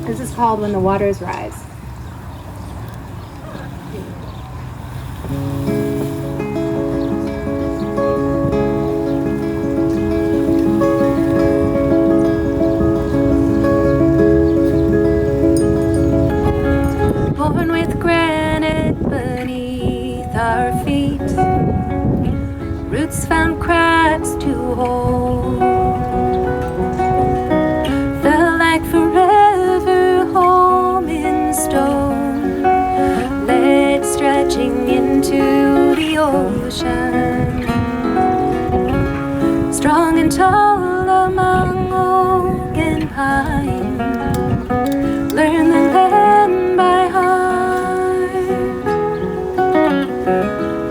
This is called When the Waters Rise. Born with granite beneath our feet, roots found cracks to hold. Felt like forever home in stone, legs stretching into the ocean. Strong and tall among oak and pine, learn the land by heart.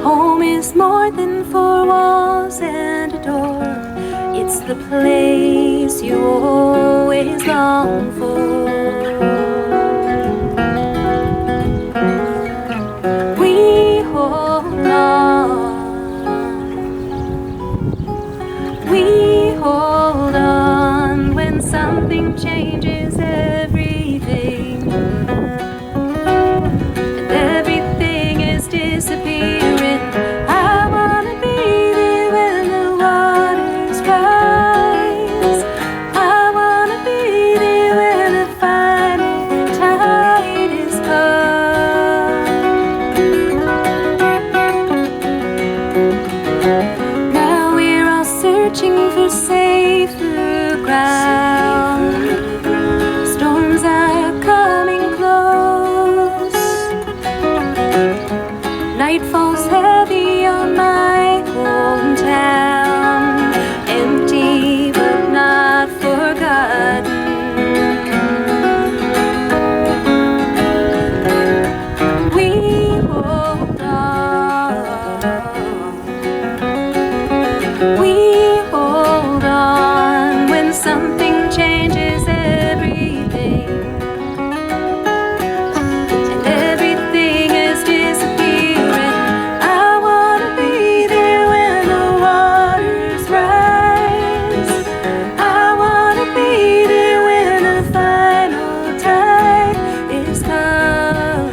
Home is more than four walls and a door. It's the place you always long for. We hold on. We hold on when something changes everything. And everything is disappearing. I wanna be there when the waters rise. I wanna be there when the final tide is come. Now we're all searching for safer ground. Storms are coming close. Night falls heavy on my hometown, empty but not forgotten. We hold on. We hold on when something changes everything. And everything is disappearing. I wanna be there when the waters rise. I wanna be there when the final tide is come.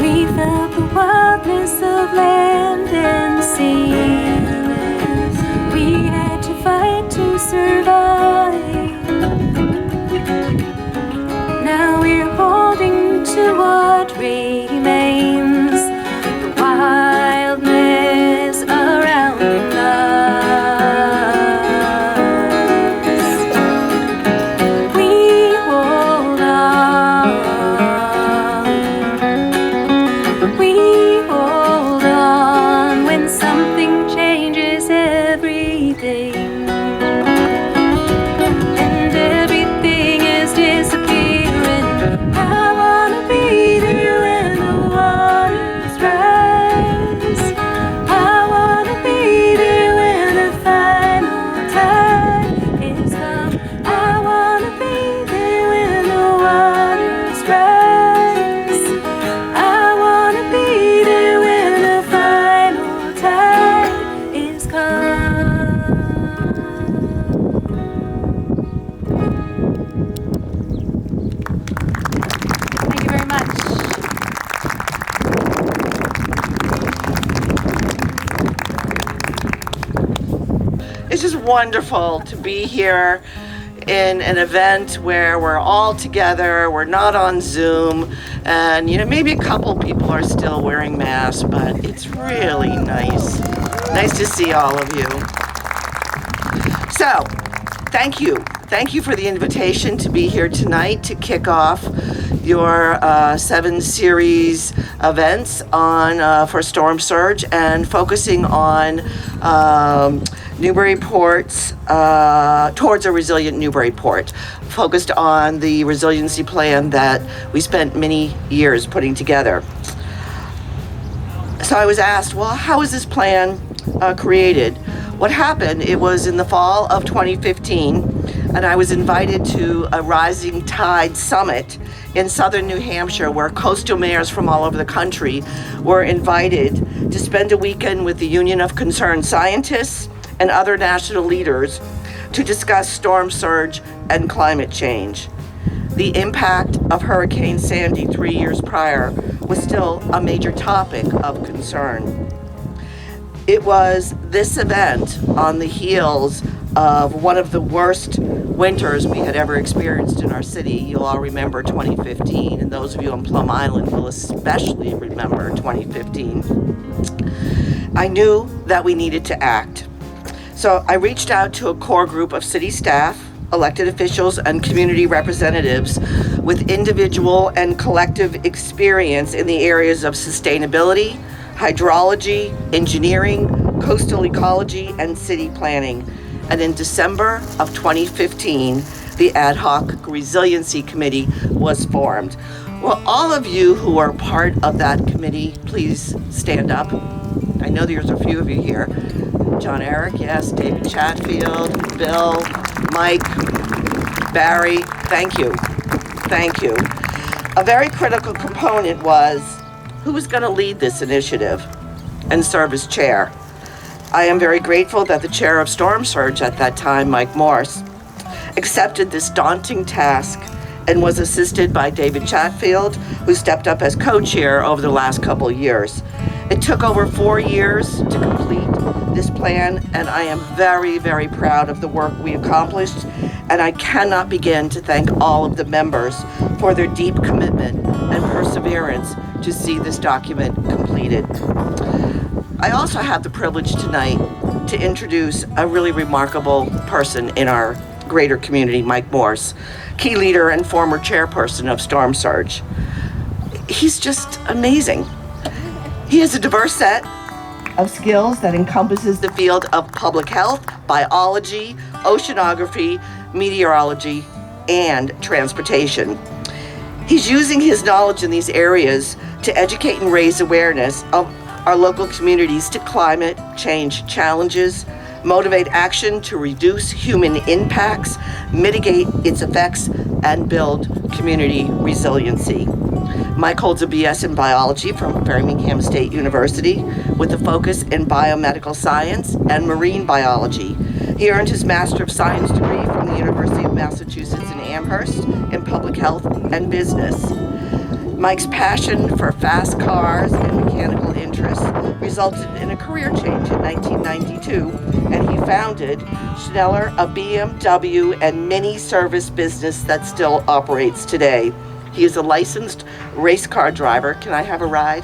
We felt the wildness of land and sea. We had to fight to survive. Now we're holding to what remains, the wildness around us. We hold on. We hold on when something changes everything. And everything is disappearing. I wanna be there when the waters rise. I wanna be there when the final tide is come. I wanna be there when the waters rise. I wanna be there when the final tide is come. Thank you very much. It's just wonderful to be here in an event where we're all together, we're not on Zoom, and maybe a couple people are still wearing masks, but it's really nice. Nice to see all of you. So, thank you. Thank you for the invitation to be here tonight to kick off your 7 series events on for storm surge and focusing on Newburyport's towards a resilient Newburyport, focused on the resiliency plan that we spent many years putting together. So I was asked, well, how was this plan created? What happened, it was in the fall of 2015, and I was invited to a Rising Tide Summit in southern New Hampshire, where coastal mayors from all over the country were invited to spend a weekend with the Union of Concerned Scientists and other national leaders to discuss storm surge and climate change. The impact of Hurricane Sandy 3 years prior was still a major topic of concern. It was this event on the heels of one of the worst winters we had ever experienced in our city. You'll all remember 2015, and those of you on Plum Island will especially remember 2015. I knew that we needed to act. So I reached out to a core group of city staff, elected officials, and community representatives with individual and collective experience in the areas of sustainability, hydrology, engineering, coastal ecology, and city planning. And in December of 2015, the Ad Hoc Resiliency Committee was formed. Well, all of you who are part of that committee, please stand up. I know there's a few of you here. John Eric, yes, David Chatfield, Bill, Mike, Barry, thank you. Thank you. A very critical component was who was going to lead this initiative and serve as chair. I am very grateful that the chair of Storm Surge at that time, Mike Morse, accepted this daunting task and was assisted by David Chatfield, who stepped up as co-chair over the last couple of years. It took over 4 years to complete this plan, and I am very, very proud of the work we accomplished, and I cannot begin to thank all of the members for their deep commitment and perseverance to see this document completed. I also have the privilege tonight to introduce a really remarkable person in our greater community, Mike Morse, key leader and former chairperson of Storm Surge. He's just amazing. He has a diverse set of skills that encompasses the field of public health, biology, oceanography, meteorology, and transportation. He's using his knowledge in these areas to educate and raise awareness of our local communities to climate change challenges, motivate action to reduce human impacts, mitigate its effects, and build community resiliency. Mike holds a BS in biology from Birmingham State University with a focus in biomedical science and marine biology. He earned his Master of Science degree from the University of Massachusetts in Amherst in public health and business. Mike's passion for fast cars and mechanical interests resulted in a career change in 1992, and he founded Schneller, a BMW and Mini service business that still operates today. He is a licensed race car driver. Can I have a ride?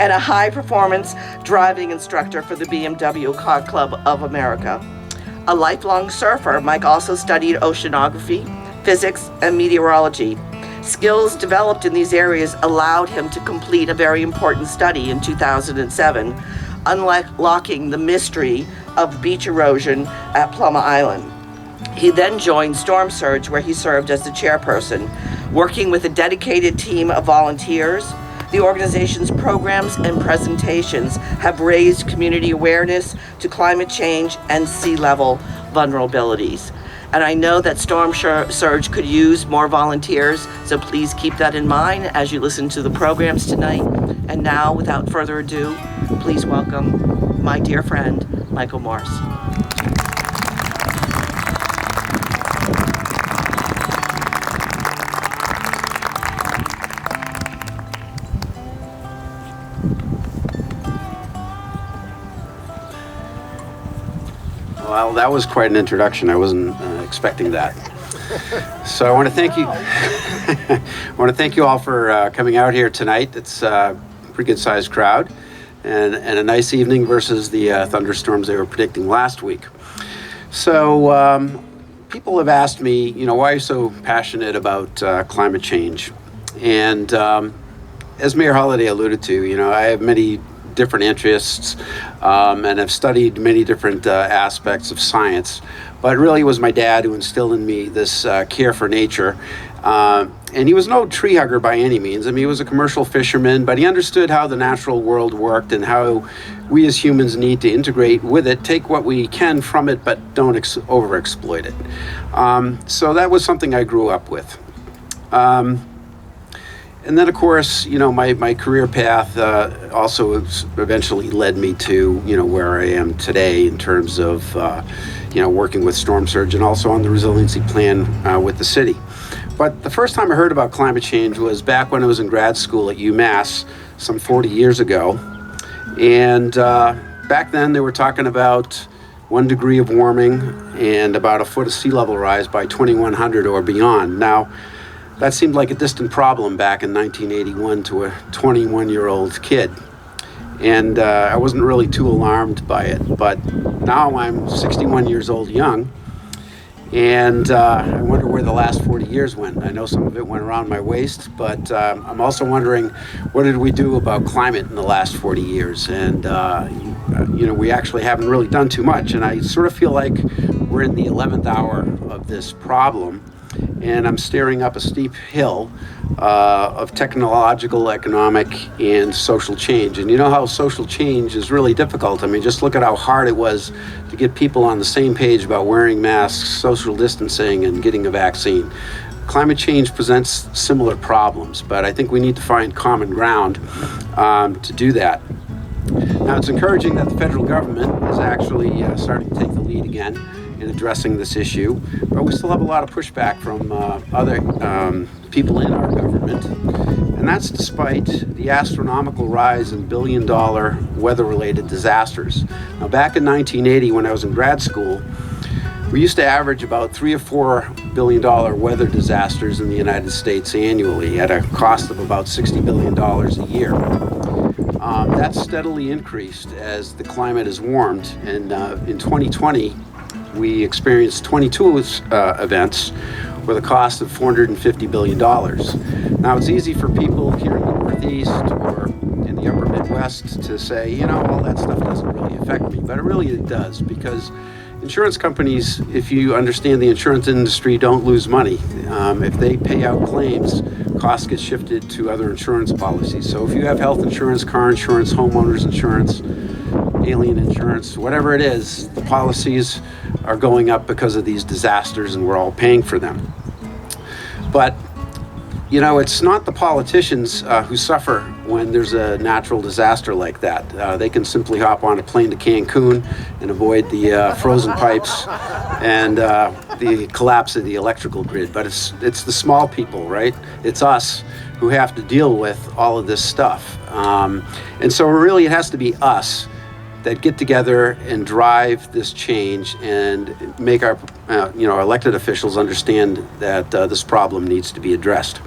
And a high-performance driving instructor for the BMW Car Club of America. A lifelong surfer, Mike also studied oceanography, physics, and meteorology. Skills developed in these areas allowed him to complete a very important study in 2007, unlocking the mystery of beach erosion at Plum Island. He then joined Storm Surge, where he served as the chairperson, working with a dedicated team of volunteers. The organization's programs and presentations have raised community awareness to climate change and sea level vulnerabilities. And I know that Storm Surge could use more volunteers, so please keep that in mind as you listen to the programs tonight. And now, without further ado, please welcome my dear friend, Michael Morse. Well, that was quite an introduction. I wasn't expecting that. So I want to thank you. I want to thank you all for coming out here tonight. It's a pretty good sized crowd, and a nice evening versus the thunderstorms they were predicting last week. So people have asked me, why are you so passionate about climate change? And as Mayor Holliday alluded to, I have many different interests and have studied many different aspects of science, but really it was my dad who instilled in me this care for nature. And he was no tree hugger by any means. I mean, he was a commercial fisherman, but he understood how the natural world worked and how we as humans need to integrate with it, take what we can from it, but don't overexploit it. So that was something I grew up with. And then, of course, my career path also eventually led me to, where I am today in terms of, working with storm surge and also on the resiliency plan with the city. But the first time I heard about climate change was back when I was in grad school at UMass some 40 years ago. And back then they were talking about 1 degree of warming and about a foot of sea level rise by 2100 or beyond. Now, that seemed like a distant problem back in 1981 to a 21-year-old kid. And I wasn't really too alarmed by it. But now I'm 61 years old young, and I wonder where the last 40 years went. I know some of it went around my waist, but I'm also wondering, what did we do about climate in the last 40 years? And, we actually haven't really done too much. And I sort of feel like we're in the 11th hour of this problem. And I'm staring up a steep hill of technological, economic, and social change. And you know how social change is really difficult. I mean, just look at how hard it was to get people on the same page about wearing masks, social distancing, and getting a vaccine. Climate change presents similar problems, but I think we need to find common ground to do that. Now, it's encouraging that the federal government is actually starting to take the lead again in addressing this issue, but we still have a lot of pushback from other people in our government, and that's despite the astronomical rise in billion-dollar weather-related disasters. Now, back in 1980, when I was in grad school, we used to average about $3 or $4 billion weather disasters in the United States annually at a cost of about $60 billion a year. That's steadily increased as the climate has warmed, and in 2020, we experienced 22 events with a cost of $450 billion. Now, it's easy for people here in the Northeast or in the upper Midwest to say, all that stuff doesn't really affect me, but it does, because insurance companies, if you understand the insurance industry, don't lose money. If they pay out claims, costs get shifted to other insurance policies. So if you have health insurance, car insurance, homeowners insurance, alien insurance, whatever it is, the policies are going up because of these disasters, and we're all paying for them. But it's not the politicians who suffer when there's a natural disaster like that. They can simply hop on a plane to Cancun and avoid the frozen pipes and the collapse of the electrical grid. But it's the small people, right? It's us who have to deal with all of this stuff. And so really it has to be us that get together and drive this change and make our elected officials understand that this problem needs to be addressed.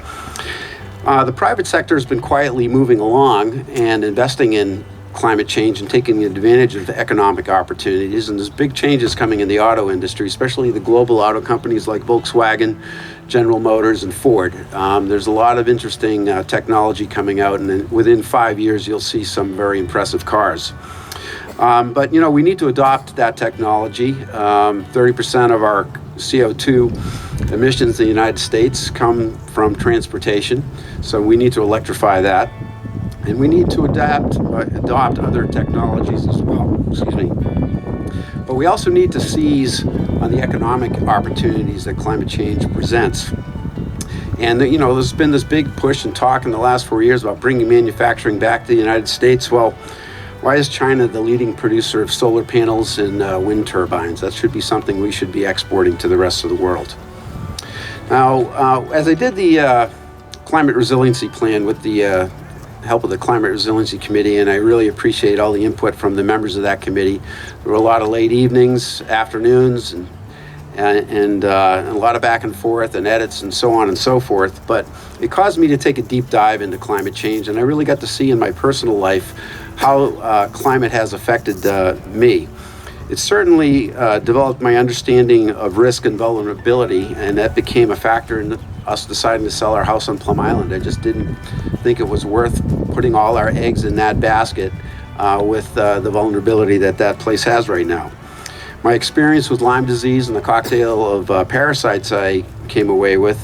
The private sector has been quietly moving along and investing in climate change and taking advantage of the economic opportunities, and there's big changes coming in the auto industry, especially the global auto companies like Volkswagen, General Motors, and Ford. There's a lot of interesting technology coming out, and then within 5 years you'll see some very impressive cars. But we need to adopt that technology. 30% of our CO2 emissions in the United States come from transportation, so we need to electrify that. And we need to adopt other technologies as well. But we also need to seize on the economic opportunities that climate change presents. And there's been this big push and talk in the last 4 years about bringing manufacturing back to the United States. Well, why is China the leading producer of solar panels and wind turbines? That should be something we should be exporting to the rest of the world. Now, as I did the climate resiliency plan with the help of the Climate Resiliency Committee, and I really appreciate all the input from the members of that committee. There were a lot of late evenings, afternoons, and a lot of back and forth and edits and so on and so forth. But it caused me to take a deep dive into climate change, and I really got to see in my personal life how climate has affected me. It certainly developed my understanding of risk and vulnerability, and that became a factor in us deciding to sell our house on Plum Island. I just didn't think it was worth putting all our eggs in that basket with the vulnerability that place has right now. My experience with Lyme disease and the cocktail of parasites I came away with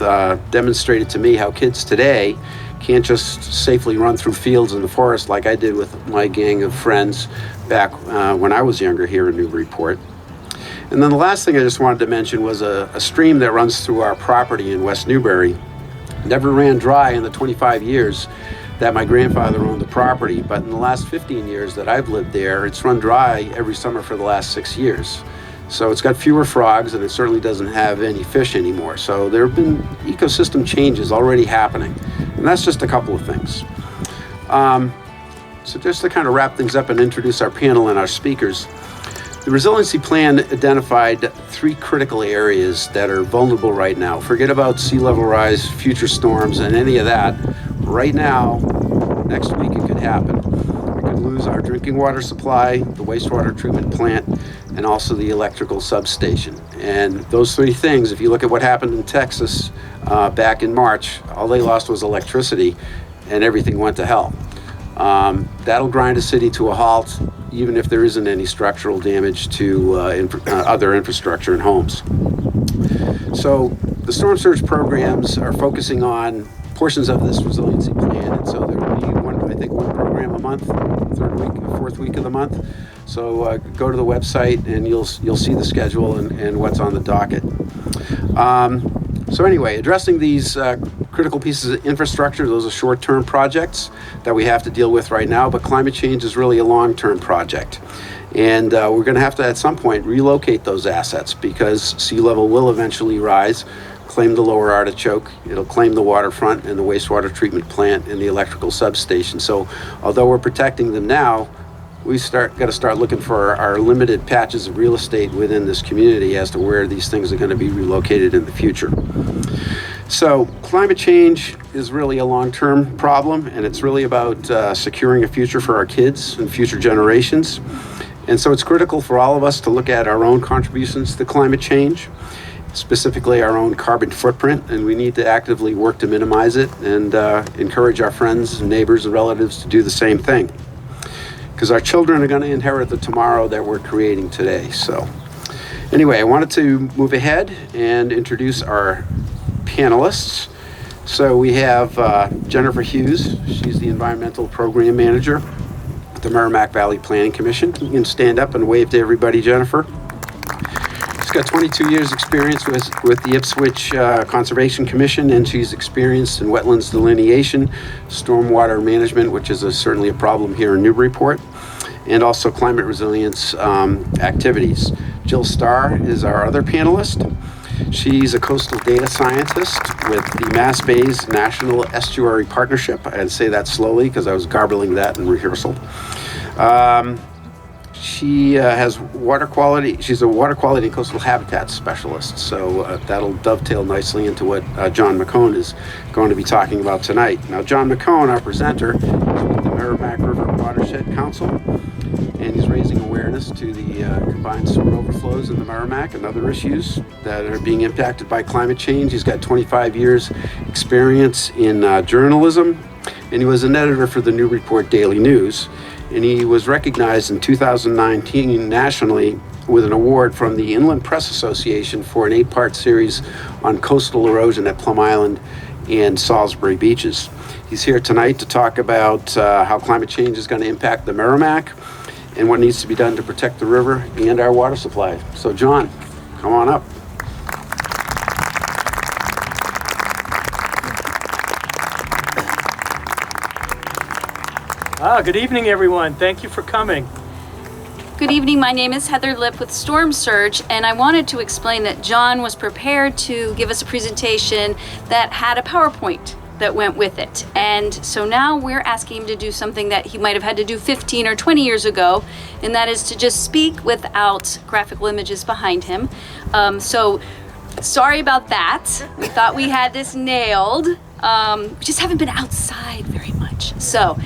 demonstrated to me how kids today can't just safely run through fields in the forest like I did with my gang of friends back when I was younger here in Newburyport. And then the last thing I just wanted to mention was a stream that runs through our property in West Newbury. Never ran dry in the 25 years that my grandfather owned the property, but in the last 15 years that I've lived there, it's run dry every summer for the last 6 years. So it's got fewer frogs, and it certainly doesn't have any fish anymore. So there have been ecosystem changes already happening, and that's just a couple of things. So just to kind of wrap things up and introduce our panel and our speakers, the resiliency plan identified 3 critical areas that are vulnerable right now. Forget about sea level rise, future storms, and any of that. Right now, next week it could happen. We could lose our drinking water supply, the wastewater treatment plant, and also the electrical substation. And those 3 things, if you look at what happened in Texas back in March, all they lost was electricity and everything went to hell. That'll grind a city to a halt, even if there isn't any structural damage to other infrastructure and homes. So the storm surge programs are focusing on portions of this resiliency plan, and so there will be one program a month, fourth week of the month. So go to the website and you'll see the schedule and what's on the docket. So anyway, addressing these critical pieces of infrastructure, those are short-term projects that we have to deal with right now, but climate change is really a long-term project. And we're going to have to, at some point, relocate those assets because sea level will eventually rise, claim the lower Artichoke, it'll claim the waterfront and the wastewater treatment plant and the electrical substation. So although we're protecting them now, we got to start looking for our limited patches of real estate within this community as to where these things are going to be relocated in the future. So climate change is really a long-term problem, and it's really about securing a future for our kids and future generations. And so it's critical for all of us to look at our own contributions to climate change, specifically our own carbon footprint, and we need to actively work to minimize it and encourage our friends and neighbors and relatives to do the same thing. Because our children are going to inherit the tomorrow that we're creating today. So anyway, I wanted to move ahead and introduce our panelists. So we have Jennifer Hughes. She's the Environmental Program Manager at the Merrimack Valley Planning Commission. You can stand up and wave to everybody, Jennifer. She's got 22 years experience with the Ipswich Conservation Commission, and she's experienced in wetlands delineation, stormwater management, which is certainly a problem here in Newburyport, and also climate resilience activities. Jill Starr is our other panelist. She's a coastal data scientist with the Mass Bays National Estuary Partnership. I had to say that slowly because I was garbling that in rehearsal. She has water quality. She's a water quality and coastal habitat specialist. So that'll dovetail nicely into what John Macone is going to be talking about tonight. Now, John Macone, our presenter, is with the Merrimack River Watershed Council, and he's raising awareness to the combined sewer overflows in the Merrimack and other issues that are being impacted by climate change. He's got 25 years experience in journalism, and he was an editor for the Newburyport Daily News. And he was recognized in 2019 nationally with an award from the Inland Press Association for an 8-part series on coastal erosion at Plum Island and Salisbury beaches. He's here tonight to talk about how climate change is going to impact the Merrimack and what needs to be done to protect the river and our water supply. So John, come on up. Good evening, everyone. Thank you for coming. Good evening. My name is Heather Lipp with Storm Surge, and I wanted to explain that John was prepared to give us a presentation that had a PowerPoint that went with it. And so now we're asking him to do something that he might have had to do 15 or 20 years ago, and that is to just speak without graphical images behind him. So sorry about that. We thought we had this nailed. We just haven't been outside very much. So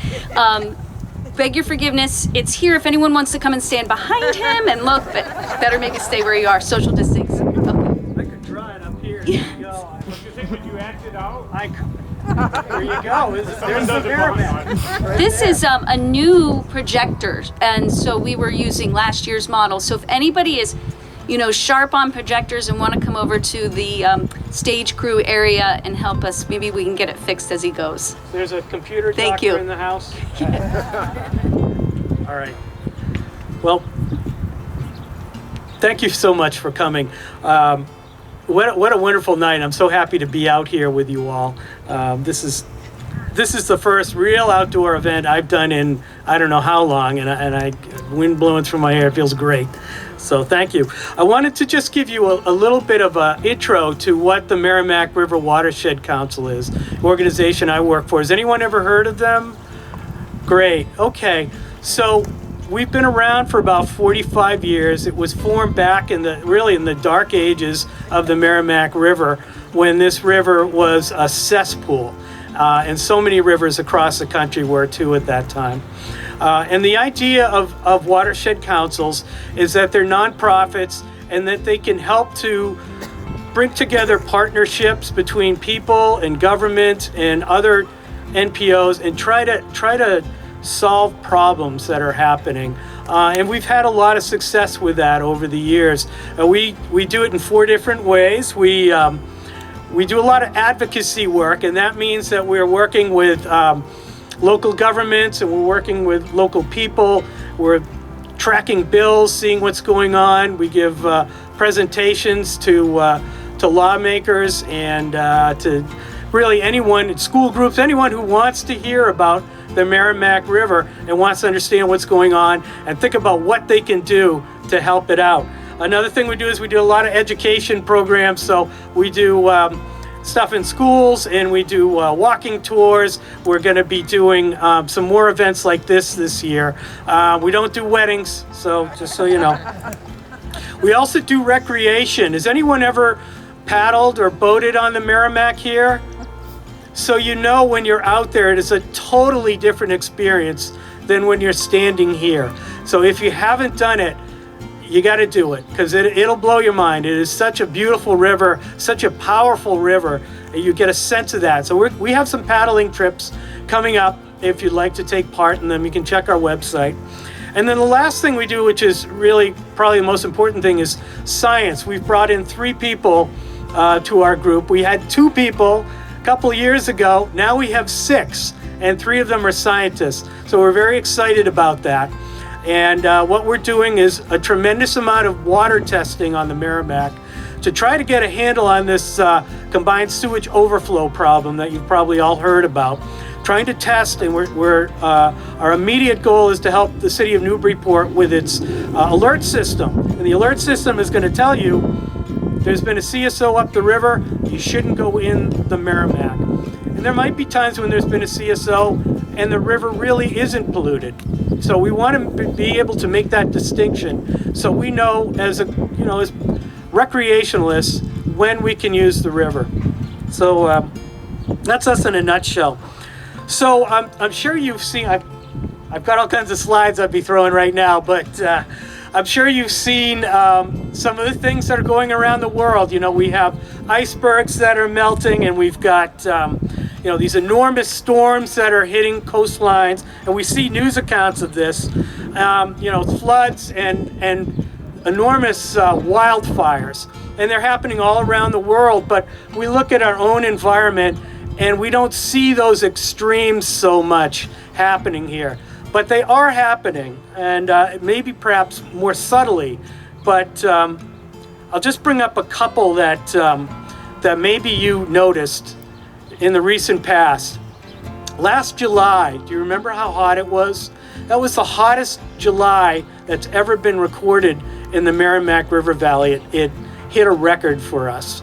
beg your forgiveness. It's here if anyone wants to come and stand behind him and look, but better maybe stay where you are. Social distancing. Okay. I could try it up here. Here you go. I was gonna say, could you act it out? There you go. There's the Merrimack. This is a new projector, and so we were using last year's model. So if anybody is, sharp on projectors and want to come over to the stage crew area and help us, maybe we can get it fixed as he goes. There's a computer Thank doctor you. in the house. All right. Well, thank you so much for coming. What a wonderful night. I'm so happy to be out here with you all. This is the first real outdoor event I've done in I don't know how long, and I wind blowing through my hair, it feels great. So thank you. I wanted to just give you a little bit of an intro to what the Merrimack River Watershed Council is, an organization I work for. Has anyone ever heard of them? Great. Okay. So we've been around for about 45 years. It was formed back in the dark ages of the Merrimack River, when this river was a cesspool. And so many rivers across the country were too at that time. And the idea of watershed councils is that they're nonprofits and that they can help to bring together partnerships between people and government and other NPOs and try to solve problems that are happening. And we've had a lot of success with that over the years. We do it in 4 different ways. We do a lot of advocacy work, and that means that we're working with local governments and we're working with local people. We're tracking bills, seeing what's going on. We give presentations to lawmakers and to really anyone, school groups, anyone who wants to hear about the Merrimack River and wants to understand what's going on and think about what they can do to help it out. Another thing we do is we do a lot of education programs. So we do stuff in schools and we do walking tours. We're going to be doing some more events like this year. We don't do weddings, so just so you know. We also do recreation. Has anyone ever paddled or boated on the Merrimack here? So you know when you're out there, it is a totally different experience than when you're standing here. So if you haven't done it, you got to do it, because it'll blow your mind. It is such a beautiful river, such a powerful river. You get a sense of that. So we have some paddling trips coming up. If you'd like to take part in them, you can check our website. And then the last thing we do, which is really probably the most important thing, is science. We've brought in 3 people to our group. We had 2 people a couple years ago. Now we have 6, and 3 of them are scientists. So we're very excited about that. And what we're doing is a tremendous amount of water testing on the Merrimack to try to get a handle on this combined sewage overflow problem that you've probably all heard about. Trying to test, and our immediate goal is to help the city of Newburyport with its alert system. And the alert system is going to tell you there's been a CSO up the river, you shouldn't go in the Merrimack. And there might be times when there's been a CSO and the river really isn't polluted. So we want to be able to make that distinction, so we know as recreationalists when we can use the river. So that's us in a nutshell. So I'm sure you've seen. I've got all kinds of slides I'd be throwing right now, but I'm sure you've seen some of the things that are going around the world. We have icebergs that are melting, and we've got these enormous storms that are hitting coastlines, and we see news accounts of this. Floods and enormous wildfires, and they're happening all around the world. But we look at our own environment, and we don't see those extremes so much happening here. But they are happening, and maybe perhaps more subtly. But I'll just bring up a couple that maybe you noticed in the recent past. Last July, do you remember how hot it was? That was the hottest July that's ever been recorded in the Merrimack River Valley. It hit a record for us.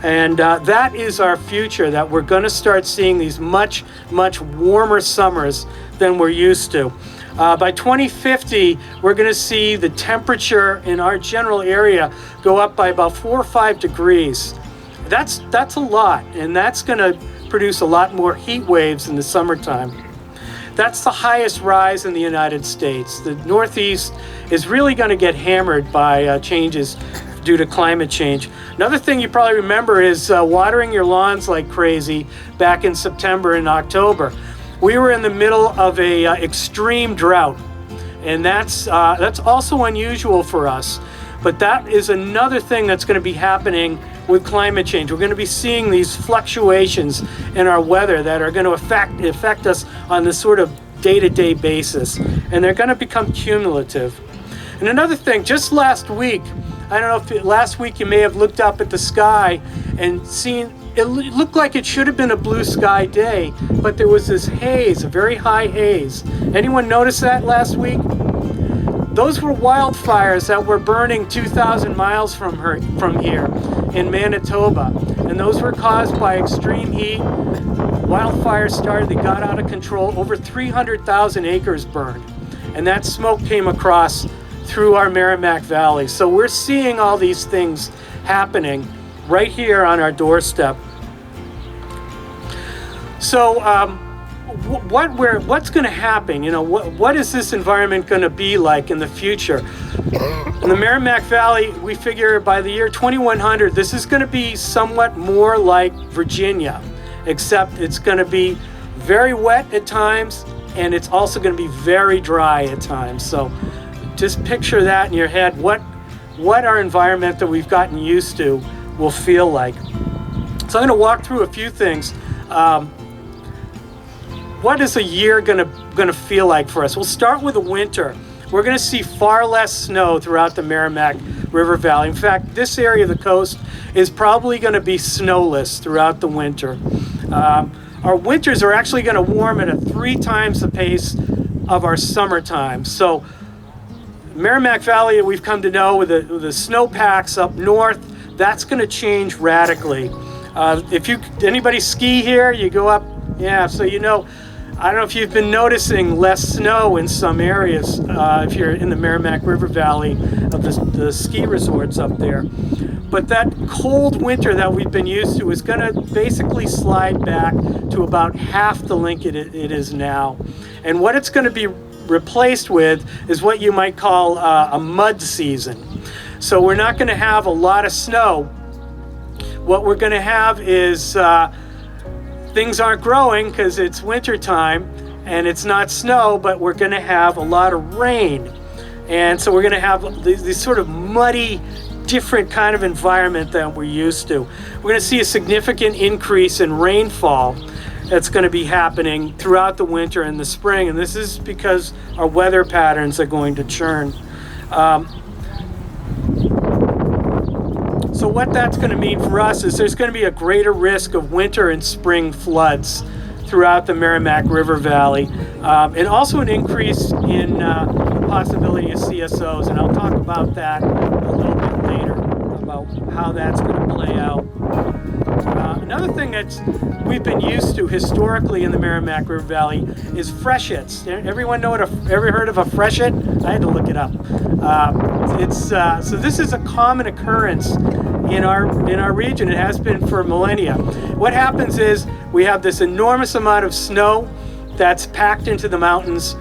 And that is our future, that we're going to start seeing these much, much warmer summers than we're used to. By 2050, we're going to see the temperature in our general area go up by about 4 or 5 degrees. That's a lot, and that's going to produce a lot more heat waves in the summertime. That's the highest rise in the United States. The Northeast is really going to get hammered by changes due to climate change. Another thing you probably remember is watering your lawns like crazy back in September and October. We were in the middle of a extreme drought, and that's also unusual for us. But that is another thing that's going to be happening with climate change. We're going to be seeing these fluctuations in our weather that are going to affect us on this sort of day-to-day basis, and they're going to become cumulative. And another thing, just last week, I don't know if last week you may have looked up at the sky and seen, it looked like it should have been a blue sky day, but there was this haze, a very high haze. Anyone notice that last week? those were wildfires that were burning 2,000 miles from here in Manitoba. And those were caused by extreme heat. Wildfires started, they got out of control. Over 300,000 acres burned. And that smoke came across through our Merrimack Valley. So we're seeing all these things happening right here on our doorstep. So what's going to happen? You know, what is this environment going to be like in the future? In the Merrimack Valley, we figure by the year 2100, this is going to be somewhat more like Virginia, except it's going to be very wet at times, and it's also going to be very dry at times. So just picture that in your head, what our environment that we've gotten used to will feel like. So I'm going to walk through a few things. What is a year gonna feel like for us? We'll start with the winter. We're gonna see far less snow throughout the Merrimack River Valley. In fact, this area of the coast is probably gonna be snowless throughout the winter. Our winters are actually gonna warm at 3 times the pace of our summertime. So Merrimack Valley, we've come to know with the snowpacks up north, that's gonna change radically. If anybody ski here, you go up, yeah, so you know, I don't know if you've been noticing less snow in some areas if you're in the Merrimack River Valley of the ski resorts up there. But that cold winter that we've been used to is going to basically slide back to about half the length it is now. And what it's going to be replaced with is what you might call a mud season. So we're not going to have a lot of snow. What we're going to have is things aren't growing because it's winter time and it's not snow, but we're going to have a lot of rain. And so we're going to have these sort of muddy, different kind of environment that we're used to. We're going to see a significant increase in rainfall that's going to be happening throughout the winter and the spring. And this is because our weather patterns are going to churn. So what that's going to mean for us is there's going to be a greater risk of winter and spring floods throughout the Merrimack River Valley, and also an increase in the possibility of CSOs, and I'll talk about that a little bit later, about how that's going to play out. Another thing that we've been used to historically in the Merrimack River Valley is freshets. Everyone know ever heard of a freshet? I had to look it up. So this is a common occurrence in our region. It has been for millennia. What happens is we have this enormous amount of snow that's packed into the mountains,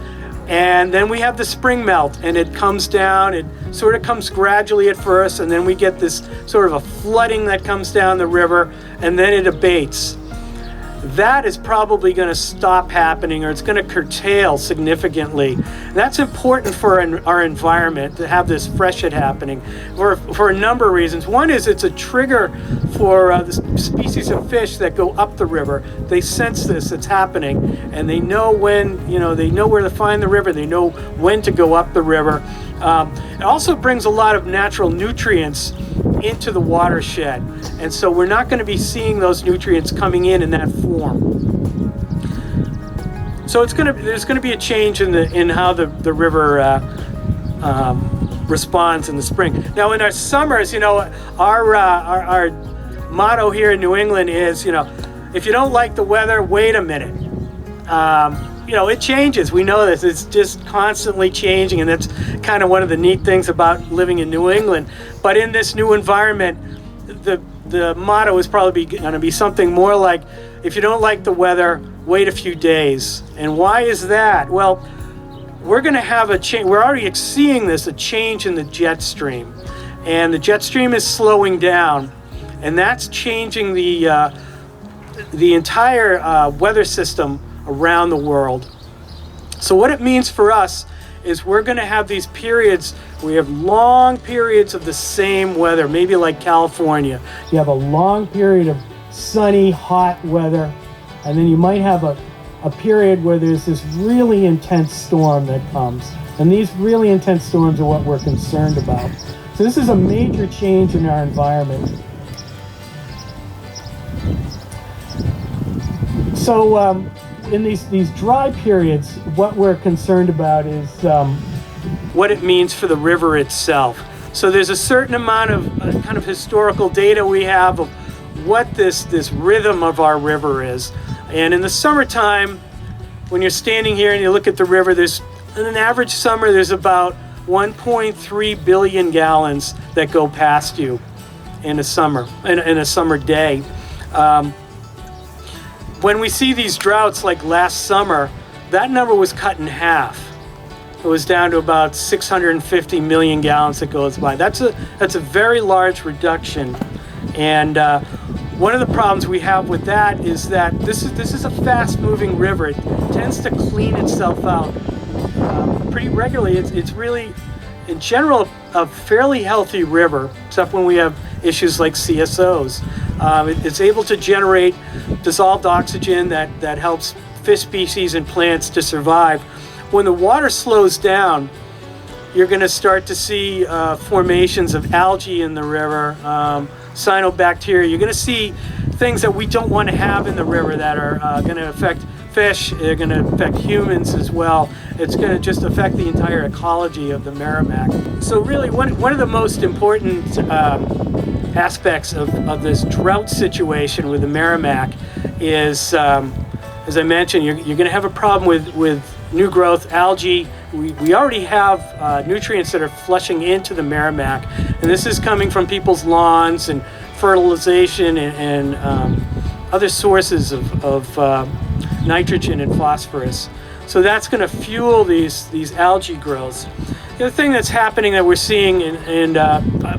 and then we have the spring melt, and it comes down. It sort of comes gradually at first, and then we get this sort of a flooding that comes down the river, and then it abates. That is probably going to stop happening, or it's going to curtail significantly. That's important for our environment to have this freshet happening for a number of reasons. One is it's a trigger for the species of fish that go up the river. They sense this, it's happening, and they know when, they know where to find the river, they know when to go up the river. It also brings a lot of natural nutrients into the watershed, and so we're not going to be seeing those nutrients coming in that form. So there's going to be a change in how the river responds in the spring. Now in our summers, our motto here in New England is, if you don't like the weather, wait a minute. It changes. We know this. It's just constantly changing, and that's kind of one of the neat things about living in New England. But in this new environment, the motto is probably going to be something more like, if you don't like the weather, wait a few days. And why is that? Well, we're going to have a change. We're already seeing this, a change in the jet stream. And the jet stream is slowing down, and that's changing the entire weather system around the world. So what it means for us is we're going to have these periods. We have long periods of the same weather, maybe like California. You have a long period of sunny, hot weather, and then you might have a period where there's this really intense storm that comes. And these really intense storms are what we're concerned about. So this is a major change in our environment. So in these dry periods, what we're concerned about is what it means for the river itself. So there's a certain amount of kind of historical data we have of what this rhythm of our river is. And in the summertime, when you're standing here and you look at the river, there's, in an average summer, there's about 1.3 billion gallons that go past you in a summer, in a summer day. When we see these droughts like last summer, that number was cut in half. It was down to about 650 million gallons that goes by. That's a very large reduction. And one of the problems we have with that is that this is a fast-moving river. It tends to clean itself out pretty regularly. It's really, in general, a fairly healthy river, except when we have issues like CSOs. It's able to generate dissolved oxygen that helps fish species and plants to survive. When the water slows down, you're going to start to see formations of algae in the river, cyanobacteria. You're going to see things that we don't want to have in the river that are going to affect fish. They're going to affect humans as well. It's going to just affect the entire ecology of the Merrimack. So really, one of the most important aspects of this drought situation with the Merrimack is, as I mentioned, you're going to have a problem with new growth algae. We already have nutrients that are flushing into the Merrimack, and this is coming from people's lawns and fertilization and other sources of nitrogen and phosphorus. So that's going to fuel these algae growths. The other thing that's happening that we're seeing, and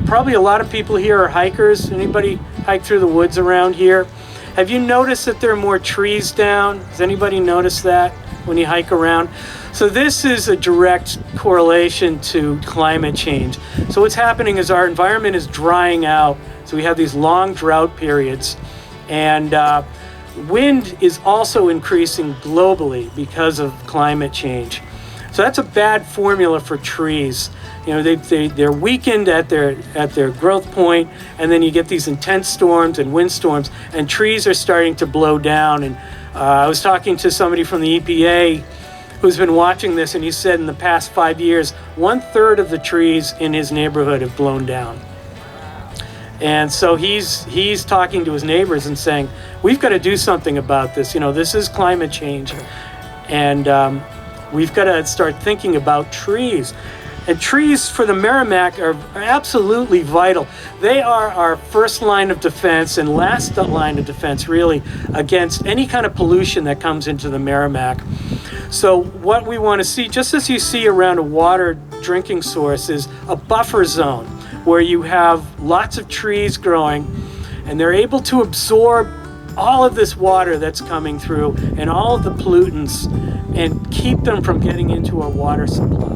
probably a lot of people here are hikers. Anybody hike through the woods around here? Have you noticed that there are more trees down? Has anybody noticed that when you hike around? So this is a direct correlation to climate change. So what's happening is our environment is drying out. So we have these long drought periods, and wind is also increasing globally because of climate change. So that's a bad formula for trees. You know, they're weakened at their growth point, and then you get these intense storms and windstorms, and trees are starting to blow down. And I was talking to somebody from the EPA who's been watching this, and he said in the past 5 years, 1/3 of the trees in his neighborhood have blown down. And so he's talking to his neighbors and saying, we've got to do something about this. You know, this is climate change, and we've got to start thinking about trees. And trees for the Merrimack are absolutely vital. They are our first line of defense and last line of defense, really, against any kind of pollution that comes into the Merrimack. So what we want to see, just as you see around a water drinking source, is a buffer zone where you have lots of trees growing, and they're able to absorb all of this water that's coming through and all of the pollutants and keep them from getting into our water supply.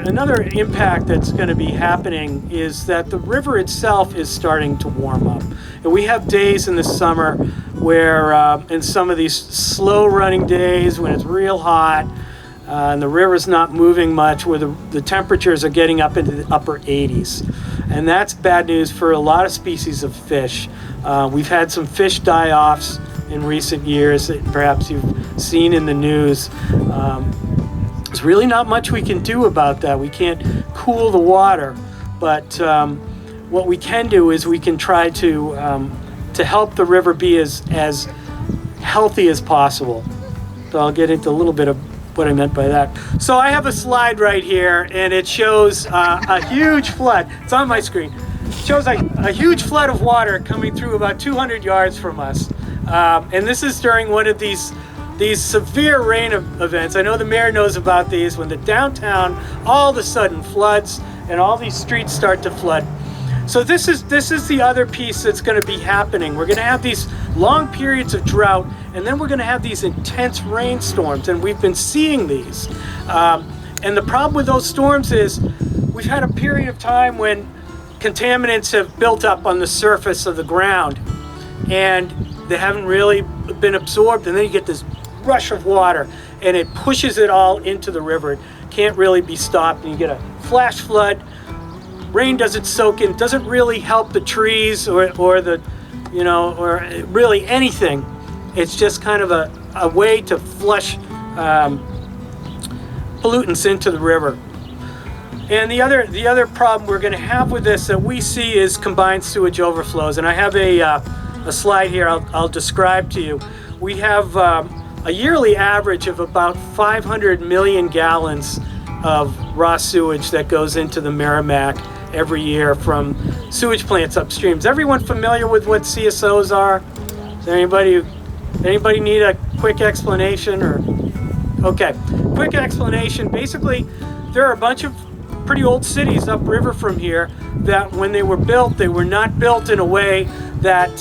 Another impact that's going to be happening is that the river itself is starting to warm up. And we have days in the summer where, in some of these slow running days when it's real hot, and the river's not moving much, where the temperatures are getting up into the upper 80s. And that's bad news for a lot of species of fish. We've had some fish die-offs in recent years that perhaps you've seen in the news. There's really not much we can do about that. We can't cool the water, but what we can do is we can try to help the river be as healthy as possible. So I'll get into a little bit of what I meant by that. So I have a slide right here, and it shows a huge flood. It's on my screen. It shows a huge flood of water coming through about 200 yards from us. And this is during one of these severe rain events. I know the mayor knows about these, when the downtown all of a sudden floods and all these streets start to flood. So this is the other piece that's going to be happening. We're going to have these long periods of drought, and then we're going to have these intense rainstorms, and we've been seeing these. And the problem with those storms is we've had a period of time when contaminants have built up on the surface of the ground, and they haven't really been absorbed, and then you get this rush of water, and it pushes it all into the river. It can't really be stopped, and you get a flash flood. Rain doesn't soak in, doesn't really help the trees or the, you know, or really anything. It's just kind of a way to flush pollutants into the river. And the other problem we're going to have with this that we see is combined sewage overflows. And I have a slide here I'll describe to you. We have a yearly average of about 500 million gallons of raw sewage that goes into the Merrimack every year from sewage plants upstream. Is everyone familiar with what CSOs are? Does anybody need a quick explanation? Or okay, quick explanation. Basically, there are a bunch of pretty old cities upriver from here that when they were built, they were not built in a way that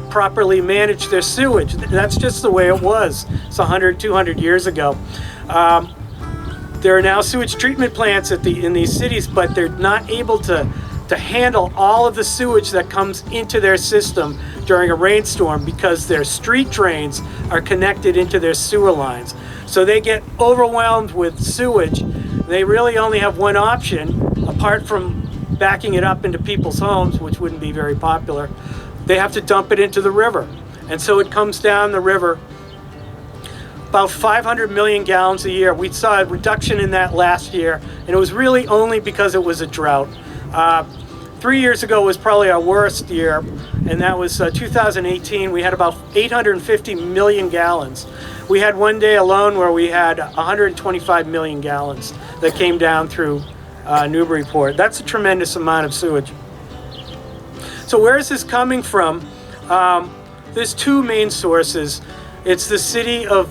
properly managed their sewage. That's just the way it was. It's 100, 200 years ago. There are now sewage treatment plants in these cities, but they're not able to handle all of the sewage that comes into their system during a rainstorm because their street drains are connected into their sewer lines. So they get overwhelmed with sewage. They really only have one option, apart from backing it up into people's homes, which wouldn't be very popular. They have to dump it into the river. And so it comes down the river about 500 million gallons a year. We saw a reduction in that last year, and it was really only because it was a drought. 3 years ago was probably our worst year, and that was 2018. We had about 850 million gallons. We had one day alone where we had 125 million gallons that came down through Newburyport. That's a tremendous amount of sewage. So where is this coming from? There's two main sources. It's the city of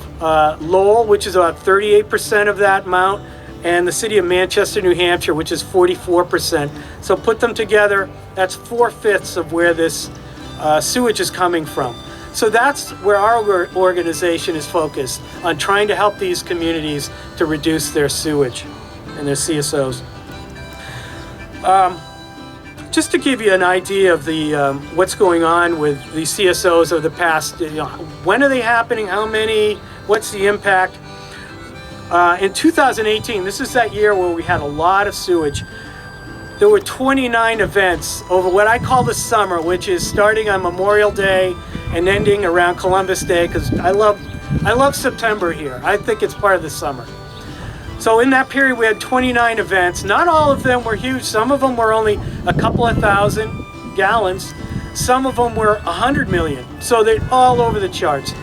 Lowell, which is about 38% of that amount, and the city of Manchester, New Hampshire, which is 44%. So put them together, that's 4/5 of where this sewage is coming from. So that's where our organization is focused, on trying to help these communities to reduce their sewage and their CSOs. Just to give you an idea of the what's going on with the CSOs of the past, when are they happening, how many, what's the impact? In 2018, this is that year where we had a lot of sewage. There were 29 events over what I call the summer, which is starting on Memorial Day and ending around Columbus Day, because I love September here. I think it's part of the summer. So in that period, we had 29 events. Not all of them were huge. Some of them were only a couple of thousand gallons. Some of them were 100 million. So they're all over the charts.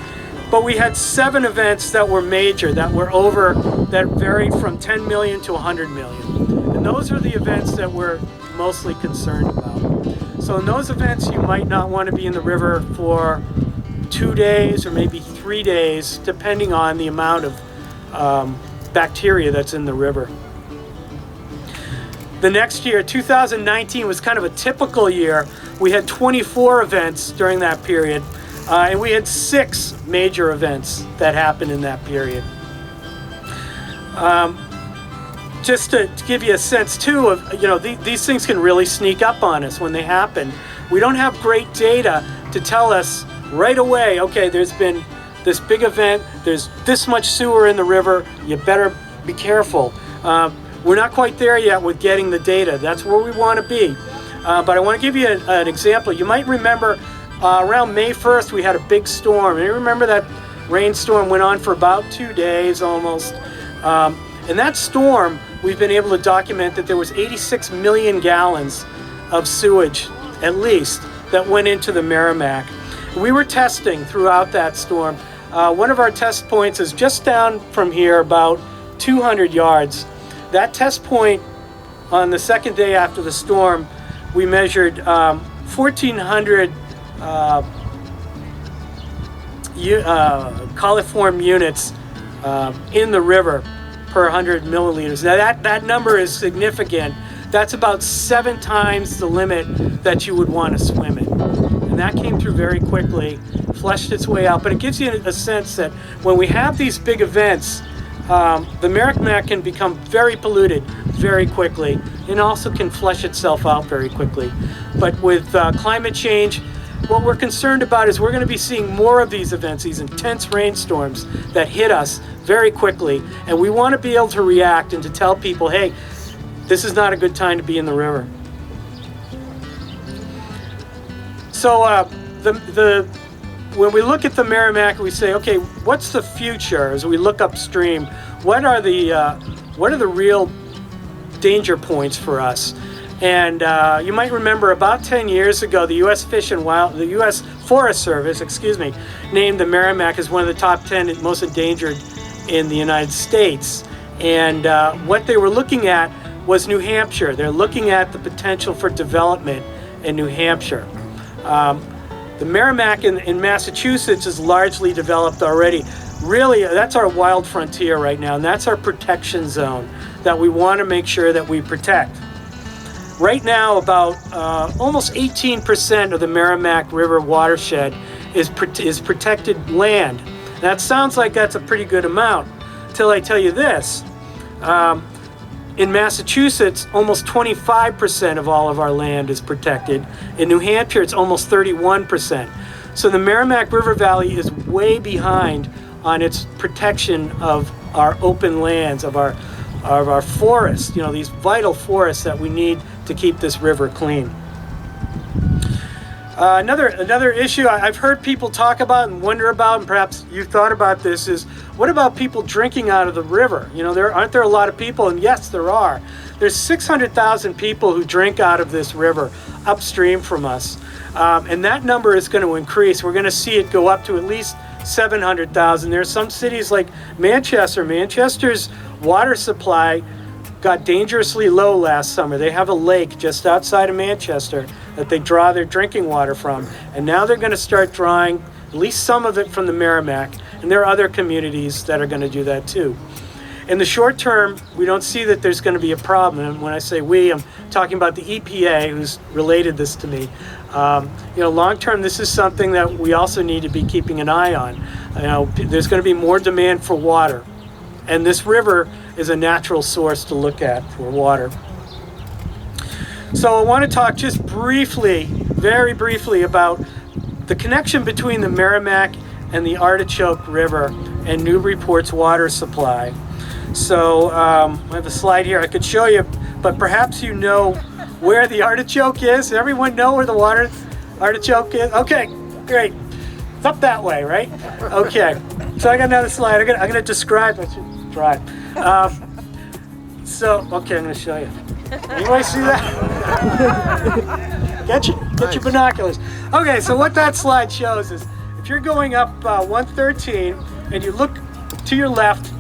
But we had 7 events that were major, that were over, that varied from 10 million to 100 million. And those are the events that we're mostly concerned about. So in those events, you might not want to be in the river for 2 days or maybe 3 days, depending on the amount of bacteria that's in the river. The next year, 2019, was kind of a typical year. We had 24 events during that period, and we had 6 major events that happened in that period. Just to give you a sense too of, these things can really sneak up on us when they happen. We don't have great data to tell us right away, okay, there's been this big event, there's this much sewer in the river, you better be careful. We're not quite there yet with getting the data. That's where we want to be. But I want to give you an example. You might remember around May 1st, we had a big storm. And you remember that rainstorm went on for about 2 days almost. In that storm, we've been able to document that there was 86 million gallons of sewage, at least, that went into the Merrimack. We were testing throughout that storm. One of our test points is just down from here, about 200 yards. That test point, on the second day after the storm, we measured 1,400 coliform units in the river per 100 milliliters. Now that number is significant. That's about 7 times the limit that you would want to swim in. And that came through very quickly, flushed its way out. But it gives you a sense that when we have these big events, the Merrimack can become very polluted very quickly and also can flush itself out very quickly. But with climate change, what we're concerned about is we're going to be seeing more of these events, these intense rainstorms that hit us very quickly. And we want to be able to react and to tell people, hey, this is not a good time to be in the river. So when we look at the Merrimack, we say, okay, what's the future? As we look upstream, what are the what are the real danger points for us? And you might remember about 10 years ago, the U.S. Forest Service, named the Merrimack as one of the top 10 most endangered in the United States. And what they were looking at was New Hampshire. They're looking at the potential for development in New Hampshire. The Merrimack in Massachusetts is largely developed already. Really, that's our wild frontier right now, and that's our protection zone that we want to make sure that we protect. Right now, about almost 18% of the Merrimack River watershed is protected land. That sounds like that's a pretty good amount, until I tell you this. In Massachusetts, almost 25% of all of our land is protected. In New Hampshire, it's almost 31%. So the Merrimack River Valley is way behind on its protection of our open lands, of our forests, these vital forests that we need to keep this river clean. Another issue I've heard people talk about and wonder about, and perhaps you've thought about this, is what about people drinking out of the river? Aren't there a lot of people? And yes, there are. There's 600,000 people who drink out of this river upstream from us. And that number is going to increase. We're going to see it go up to at least 700,000. There are some cities like Manchester. Manchester's water supply got dangerously low last summer. They have a lake just outside of Manchester that they draw their drinking water from. And now they're going to start drawing at least some of it from the Merrimack. And there are other communities that are going to do that too. In the short term, we don't see that there's going to be a problem. And when I say we, I'm talking about the EPA, who's related this to me. Long term, this is something that we also need to be keeping an eye on. There's going to be more demand for water. And this river is a natural source to look at for water. So I want to talk just briefly, very briefly, about the connection between the Merrimack and the Artichoke River and Newburyport's water supply. So I have a slide here I could show you, but perhaps you know where the Artichoke is. Does everyone know where the Artichoke is? Okay, great. It's up that way, right? Okay. So I got another slide. I'm gonna describe. I should try. Okay, I'm gonna show you. Anybody see that? Get your binoculars. Okay, so what that slide shows is if you're going up 113 and you look to your left,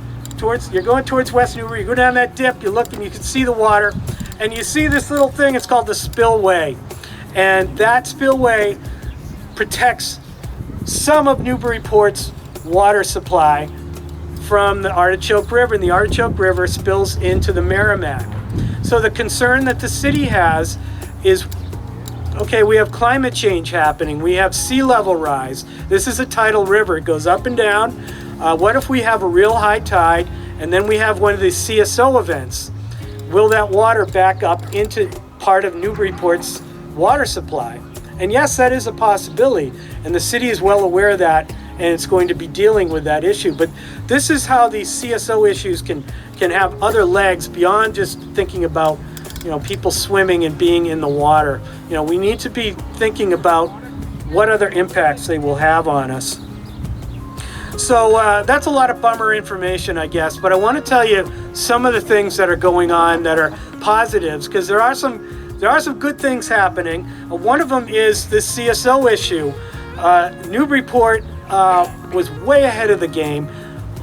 you're going towards West Newbury, you go down that dip, you look and you can see the water, and you see this little thing, it's called the spillway. And that spillway protects some of Newburyport's water supply from the Artichoke River, and the Artichoke River spills into the Merrimack. So the concern that the city has is, okay, we have climate change happening, we have sea level rise. This is a tidal river, it goes up and down. What if we have a real high tide and then we have one of these CSO events? Will that water back up into part of Newburyport's water supply? And yes, that is a possibility, and the city is well aware of that, and it's going to be dealing with that issue. But this is how these CSO issues can have other legs beyond just thinking about people swimming and being in the water. We need to be thinking about what other impacts they will have on us. So that's a lot of bummer information, I guess, but I want to tell you some of the things that are going on that are positives, because there are some good things happening. One of them is this CSO issue. Newburyport was way ahead of the game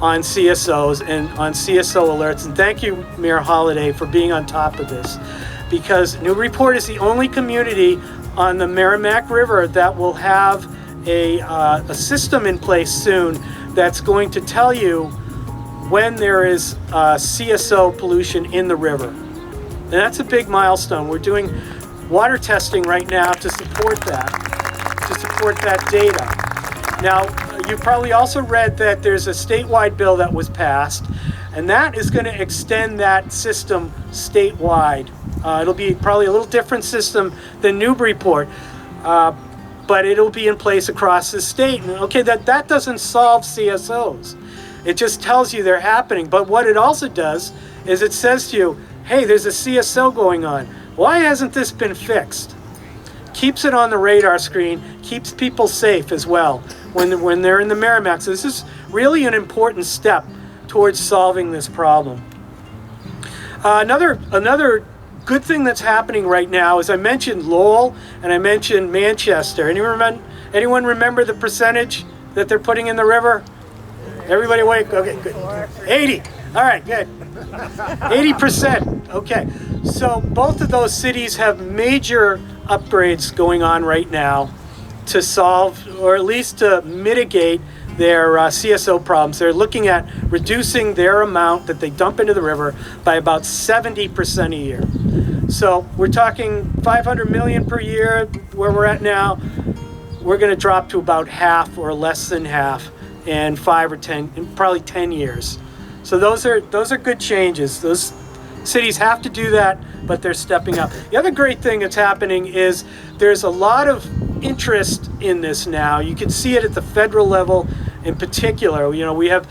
on CSOs and on CSO alerts, and thank you, Mayor Holliday, for being on top of this, because Newburyport is the only community on the Merrimack River that will have a system in place soon that's going to tell you when there is CSO pollution in the river. And that's a big milestone. We're doing water testing right now to support that data. Now, you probably also read that there's a statewide bill that was passed, and that is going to extend that system statewide. It'll be probably a little different system than Newburyport, but it'll be in place across the state. And okay, that doesn't solve CSOs. It just tells you they're happening. But what it also does is it says to you, hey, there's a CSO going on. Why hasn't this been fixed? Keeps it on the radar screen, keeps people safe as well when they're in the Merrimack. So this is really an important step towards solving this problem. Another good thing that's happening right now is I mentioned Lowell and I mentioned Manchester. Anyone remember the percentage that they're putting in the river? Everybody awake? Okay, good. 80. All right, good. 80%. Okay. So both of those cities have major upgrades going on right now to solve, or at least to mitigate, their CSO problems. They're looking at reducing their amount that they dump into the river by about 70% a year. So we're talking 500 million per year where we're at now. We're going to drop to about half or less than half in 5 or 10, in probably 10 years. So those are good changes. Those cities have to do that, but they're stepping up. The other great thing that's happening is there's a lot of interest in this now. You can see it at the federal level in particular. You know, we have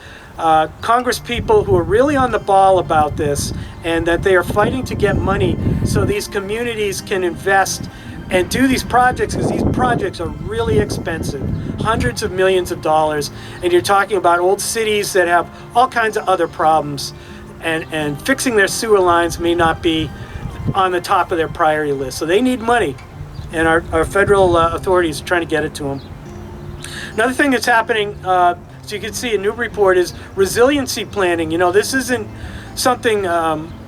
Congress people who are really on the ball about this, and that they are fighting to get money so these communities can invest and do these projects, because these projects are really expensive, hundreds of millions of dollars, and you're talking about old cities that have all kinds of other problems, and fixing their sewer lines may not be on the top of their priority list. So they need money, and our federal authorities are trying to get it to them. Another thing that's happening, so you can see in Newburyport, is resiliency planning. You know, this isn't something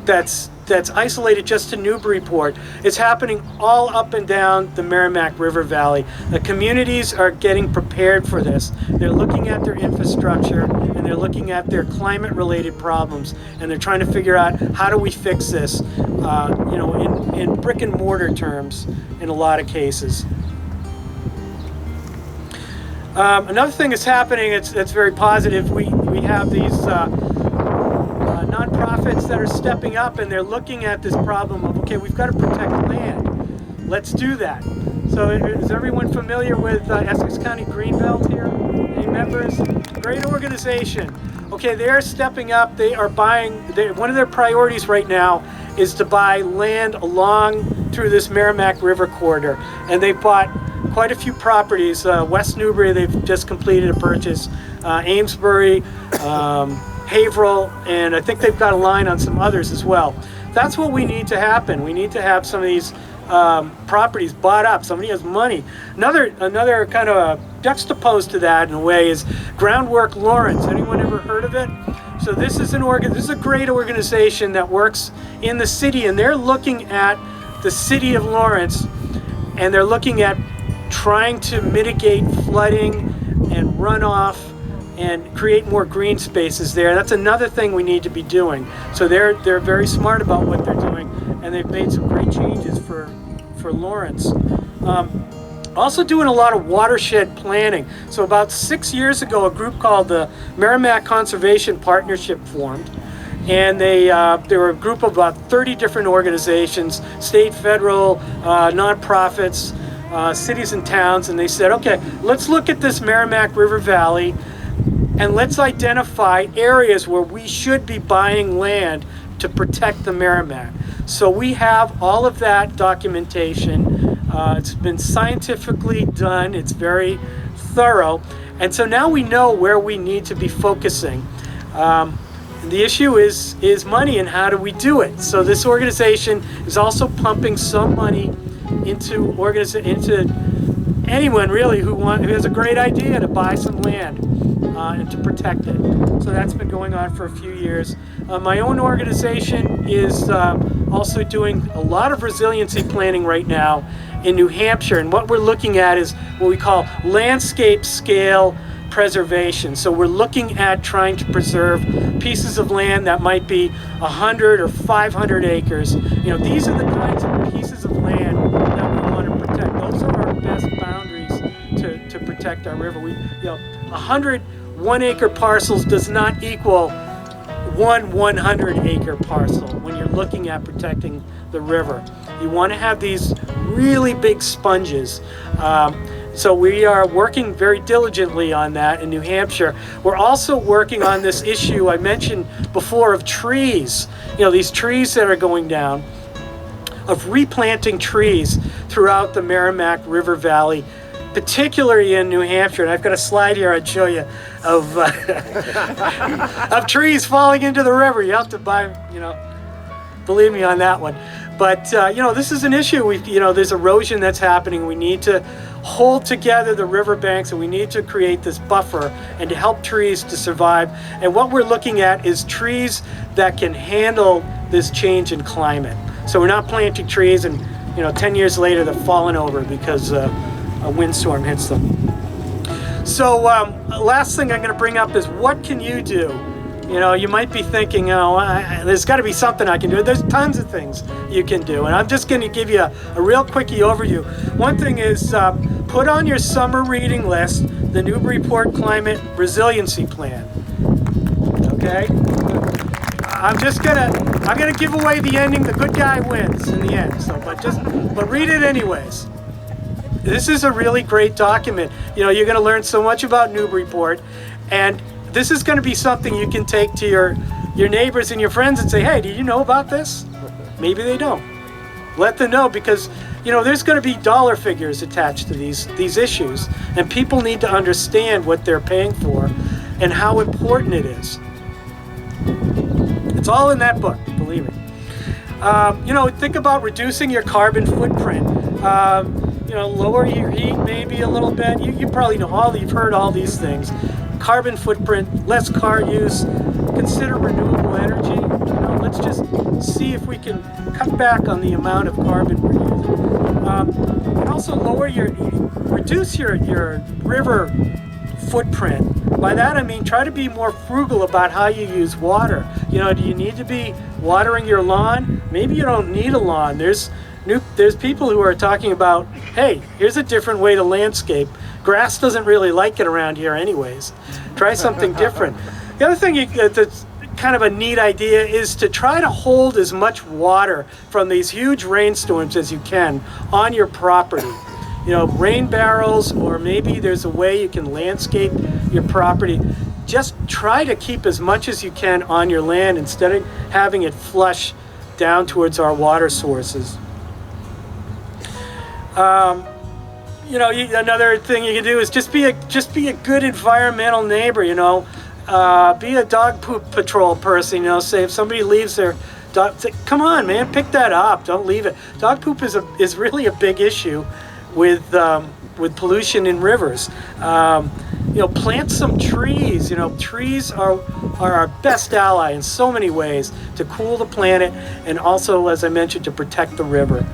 that's isolated just to Newburyport. It's happening all up and down the Merrimack River Valley. The communities are getting prepared for this. They're looking at their infrastructure, and they're looking at their climate-related problems, and they're trying to figure out, how do we fix this, you know, in brick and mortar terms in a lot of cases. Another thing that's happening that's very positive, we have these nonprofits that are stepping up, and they're looking at this problem of, okay, we've got to protect land. Let's do that. So is everyone familiar with Essex County Greenbelt here? Any members? Great organization. Okay, they're stepping up. They are buying, one of their priorities right now is to buy land along through this Merrimack River corridor. And they've bought quite a few properties. West Newbury, they've just completed a purchase. Amesbury, Haverhill, and I think they've got a line on some others as well. That's what we need to happen. We need to have some of these properties bought up. Somebody has money. Another kind of juxtaposed to that in a way is Groundwork Lawrence. Anyone ever heard of it? So this is a great organization that works in the city, and they're looking at the city of Lawrence, and they're looking at trying to mitigate flooding and runoff and create more green spaces there. That's another thing we need to be doing. So they're very smart about what they're doing, and they've made some great changes for Lawrence. Also doing a lot of watershed planning. So about 6 years ago, a group called the Merrimack Conservation Partnership formed, and they were a group of about 30 different organizations, state, federal, nonprofits, cities and towns, and they said, okay, let's look at this Merrimack River Valley, and let's identify areas where we should be buying land to protect the Merrimack. So we have all of that documentation. It's been scientifically done. It's very thorough. And so now we know where we need to be focusing. The issue is money, and how do we do it? So this organization is also pumping some money into anyone really who has a great idea to buy some land and to protect it. So that's been going on for a few years. My own organization is also doing a lot of resiliency planning right now in New Hampshire, and what we're looking at is what we call landscape scale preservation. So we're looking at trying to preserve pieces of land that might be 100 or 500 acres. You know, these are the kinds of pieces of land that we want to protect. Those are our best boundaries to protect our river. 100 1-acre parcels does not equal one 100-acre parcel when you're looking at protecting the river. You want to have these really big sponges. So we are working very diligently on that in New Hampshire. We're also working on this issue I mentioned before of trees. You know, these trees that are going down, of replanting trees throughout the Merrimack River Valley, particularly in New Hampshire. And I've got a slide here I'd show you of of trees falling into the river. You have to buy, believe me on that one. But this is an issue. There's erosion that's happening. We need to hold together the riverbanks, and we need to create this buffer and to help trees to survive. And what we're looking at is trees that can handle this change in climate. So we're not planting trees and 10 years later they're falling over because a windstorm hits them. So last thing I'm going to bring up is, what can you do? You might be thinking, there's got to be something I can do. There's tons of things you can do, and I'm just going to give you a real quickie overview. One thing is, put on your summer reading list the Newburyport Climate Resiliency Plan. Okay? I'm gonna give away the ending. The good guy wins in the end. So, but read it anyways. This is a really great document. You're going to learn so much about Newburyport, and this is going to be something you can take to your neighbors and your friends and say, hey, did you know about this? Maybe they don't. Let them know, because there's going to be dollar figures attached to these issues, and people need to understand what they're paying for and how important it is. It's all in that book, believe me. Think about reducing your carbon footprint. Lower your heat maybe a little bit. You probably know you've heard all these things. Carbon footprint, less car use, consider renewable energy. Let's just see if we can cut back on the amount of carbon we're using. And also reduce your river footprint. By that I mean, try to be more frugal about how you use water. Do you need to be watering your lawn? Maybe you don't need a lawn. There's people who are talking about, hey, here's a different way to landscape. Grass doesn't really like it around here anyways. Try something different. The other thing that's kind of a neat idea is to try to hold as much water from these huge rainstorms as you can on your property. Rain barrels, or maybe there's a way you can landscape your property. Just try to keep as much as you can on your land instead of having it flush down towards our water sources. Another thing you can do is just be a good environmental neighbor. Be a dog poop patrol person. Say if somebody leaves their dog, say, come on, man, pick that up. Don't leave it. Dog poop is really a big issue with pollution in rivers. Plant some trees. Trees are our best ally in so many ways to cool the planet, and also, as I mentioned, to protect the river.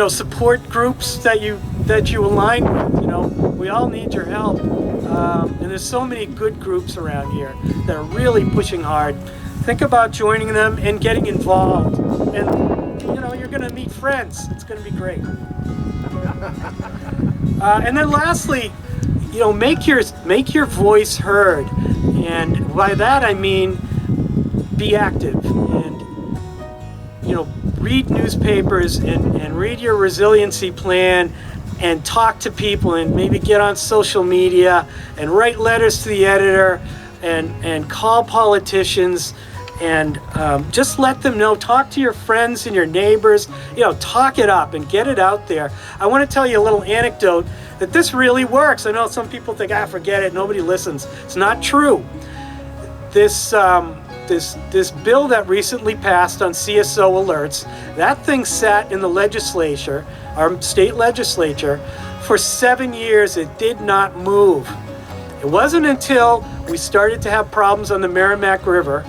Support groups that you align with. We all need your help, and there's so many good groups around here that are really pushing hard. Think about joining them and getting involved, and you're going to meet friends. It's going to be great. And then lastly, make your voice heard, and by that I mean be active and read newspapers and read your resiliency plan and talk to people, and maybe get on social media and write letters to the editor and call politicians and just let them know. Talk to your friends and your neighbors, talk it up and get it out there. I want to tell you a little anecdote that this really works. I know some people think, forget it, nobody listens. It's not true. This bill that recently passed on CSO alerts, that thing sat in the legislature, our state legislature, for 7 years. It did not move. It wasn't until we started to have problems on the Merrimack River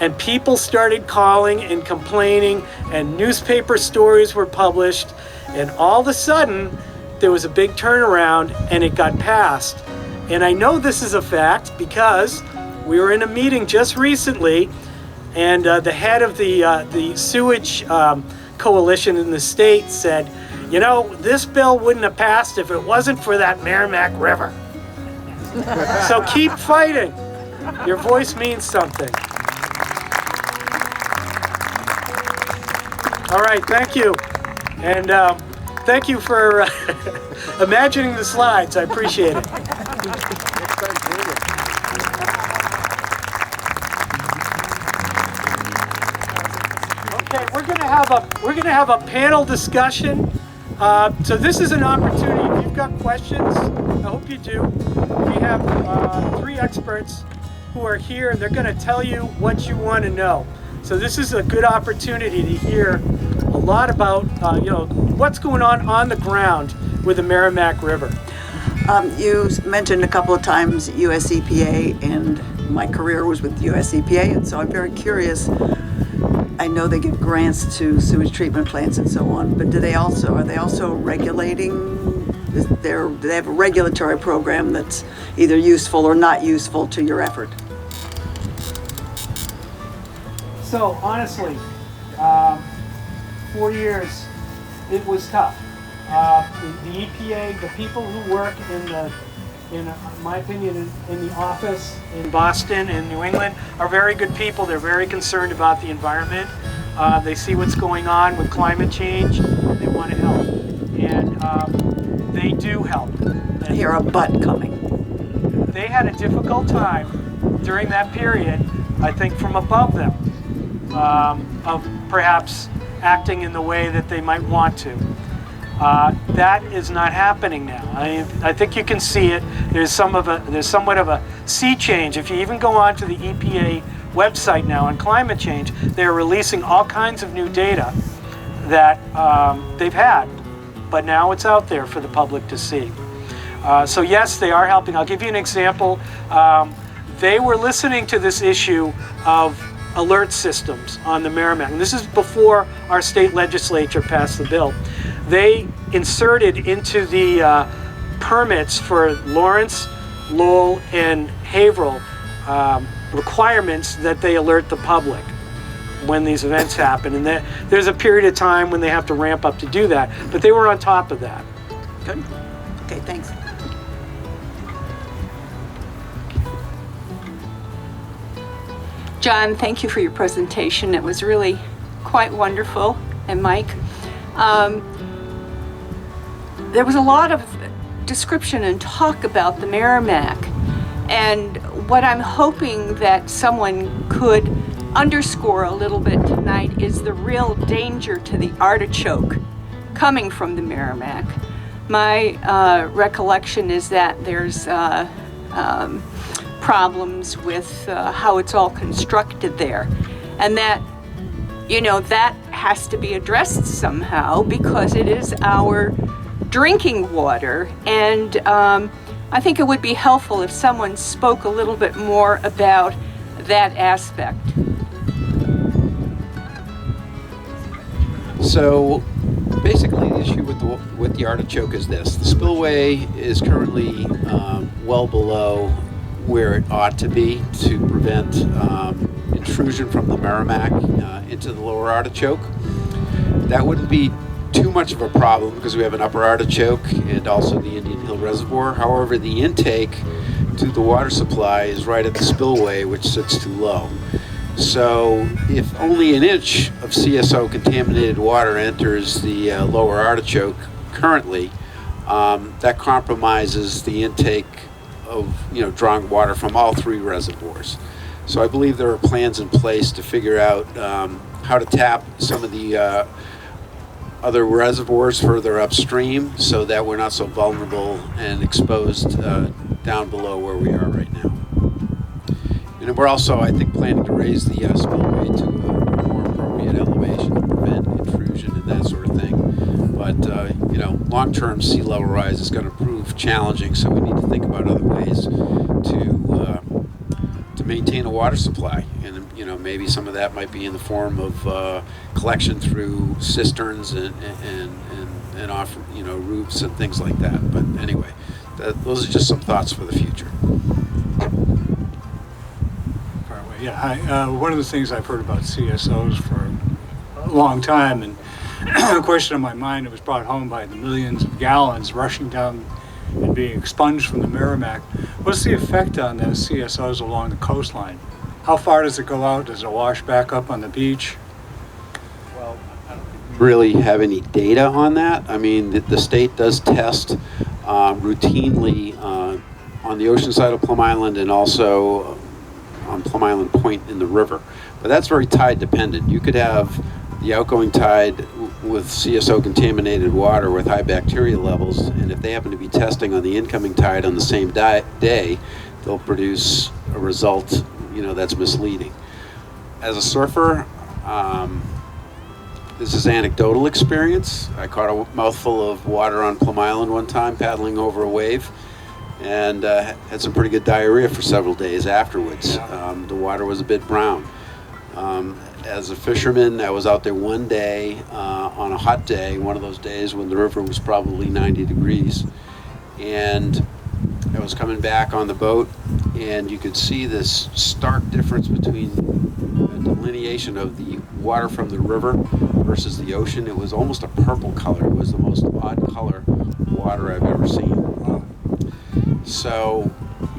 and people started calling and complaining and newspaper stories were published, and all of a sudden there was a big turnaround and it got passed. And I know this is a fact because we were in a meeting just recently, and the head of the Sewage coalition in the state said, this bill wouldn't have passed if it wasn't for that Merrimack River. So keep fighting. Your voice means something. All right, thank you. And thank you for imagining the slides. I appreciate it. Okay, we're gonna have a panel discussion. So this is an opportunity. If you've got questions, I hope you do. We have 3 experts who are here, and they're going to tell you what you want to know. So this is a good opportunity to hear a lot about, what's going on the ground with the Merrimack River. You mentioned a couple of times US EPA, and my career was with US EPA, and so I'm very curious. I know they give grants to sewage treatment plants and so on, but are they also regulating? Do they have a regulatory program that's either useful or not useful to your effort? So honestly, 4 years, it was tough. The EPA, the people who work in my opinion, in the office in Boston and New England are very good people. They're very concerned about the environment. They see what's going on with climate change. They want to help, and they do help. I hear a but coming. They had a difficult time during that period, I think, from above them, of perhaps acting in the way that they might want to. That is not happening now. I think you can see it. There's somewhat of a sea change. If you even go onto the EPA website now on climate change, they're releasing all kinds of new data that they've had, but now it's out there for the public to see. So yes, they are helping. I'll give you an example. They were listening to this issue of alert systems on the Merrimack, and this is before our state legislature passed the bill. They inserted into the permits for Lawrence, Lowell, and Haverhill requirements that they alert the public when these events happen, and there's a period of time when they have to ramp up to do that, but they were on top of that. Good. Okay, thanks. John, thank you for your presentation. It was really quite wonderful. And Mike, there was a lot of description and talk about the Merrimack. And what I'm hoping that someone could underscore a little bit tonight is the real danger to the Artichoke coming from the Merrimack. My recollection is that there's problems with how it's all constructed there, and that that has to be addressed somehow because it is our drinking water, and I think it would be helpful if someone spoke a little bit more about that aspect. So basically the issue with the Artichoke is this. The spillway is currently well below where it ought to be to prevent intrusion from the Merrimack into the lower Artichoke. That wouldn't be too much of a problem because we have an upper Artichoke and also the Indian Hill Reservoir. However, the intake to the water supply is right at the spillway, which sits too low. So if only an inch of CSO contaminated water enters the lower Artichoke currently, that compromises the intake of drawing water from all three reservoirs. So I believe there are plans in place to figure out how to tap some of the other reservoirs further upstream so that we're not so vulnerable and exposed down below where we are right now. And we're also, I think, planning to raise the spillway to a more appropriate elevation to prevent intrusion and that sort of thing. But long-term sea level rise is going to prove challenging, so we need to think about other ways to maintain a water supply. And maybe some of that might be in the form of collection through cisterns and off roofs and things like that. But anyway, those are just some thoughts for the future. Yeah, hi. One of the things I've heard about CSOs for a long time, and a question in my mind, it was brought home by the millions of gallons rushing down and being expunged from the Merrimack. What's the effect on those CSOs along the coastline? How far does it go out? Does it wash back up on the beach? Well, I don't really have any data on that. I mean, the state does test routinely on the ocean side of Plum Island and also on Plum Island Point in the river. But that's very tide dependent. You could have the outgoing tide with CSO contaminated water with high bacteria levels, and if they happen to be testing on the incoming tide on the same day, they'll produce a result that's misleading. As a surfer, This is anecdotal experience. I caught a mouthful of water on Plum Island one time, paddling over a wave, and had some pretty good diarrhea for several days afterwards. The water was a bit brown. As a fisherman, I was out there one day on a hot day, one of those days when the river was probably 90 degrees, and I was coming back on the boat, and you could see this stark difference between the delineation of the water from the river versus the ocean. It was almost a purple color. It was the most odd color water I've ever seen. So,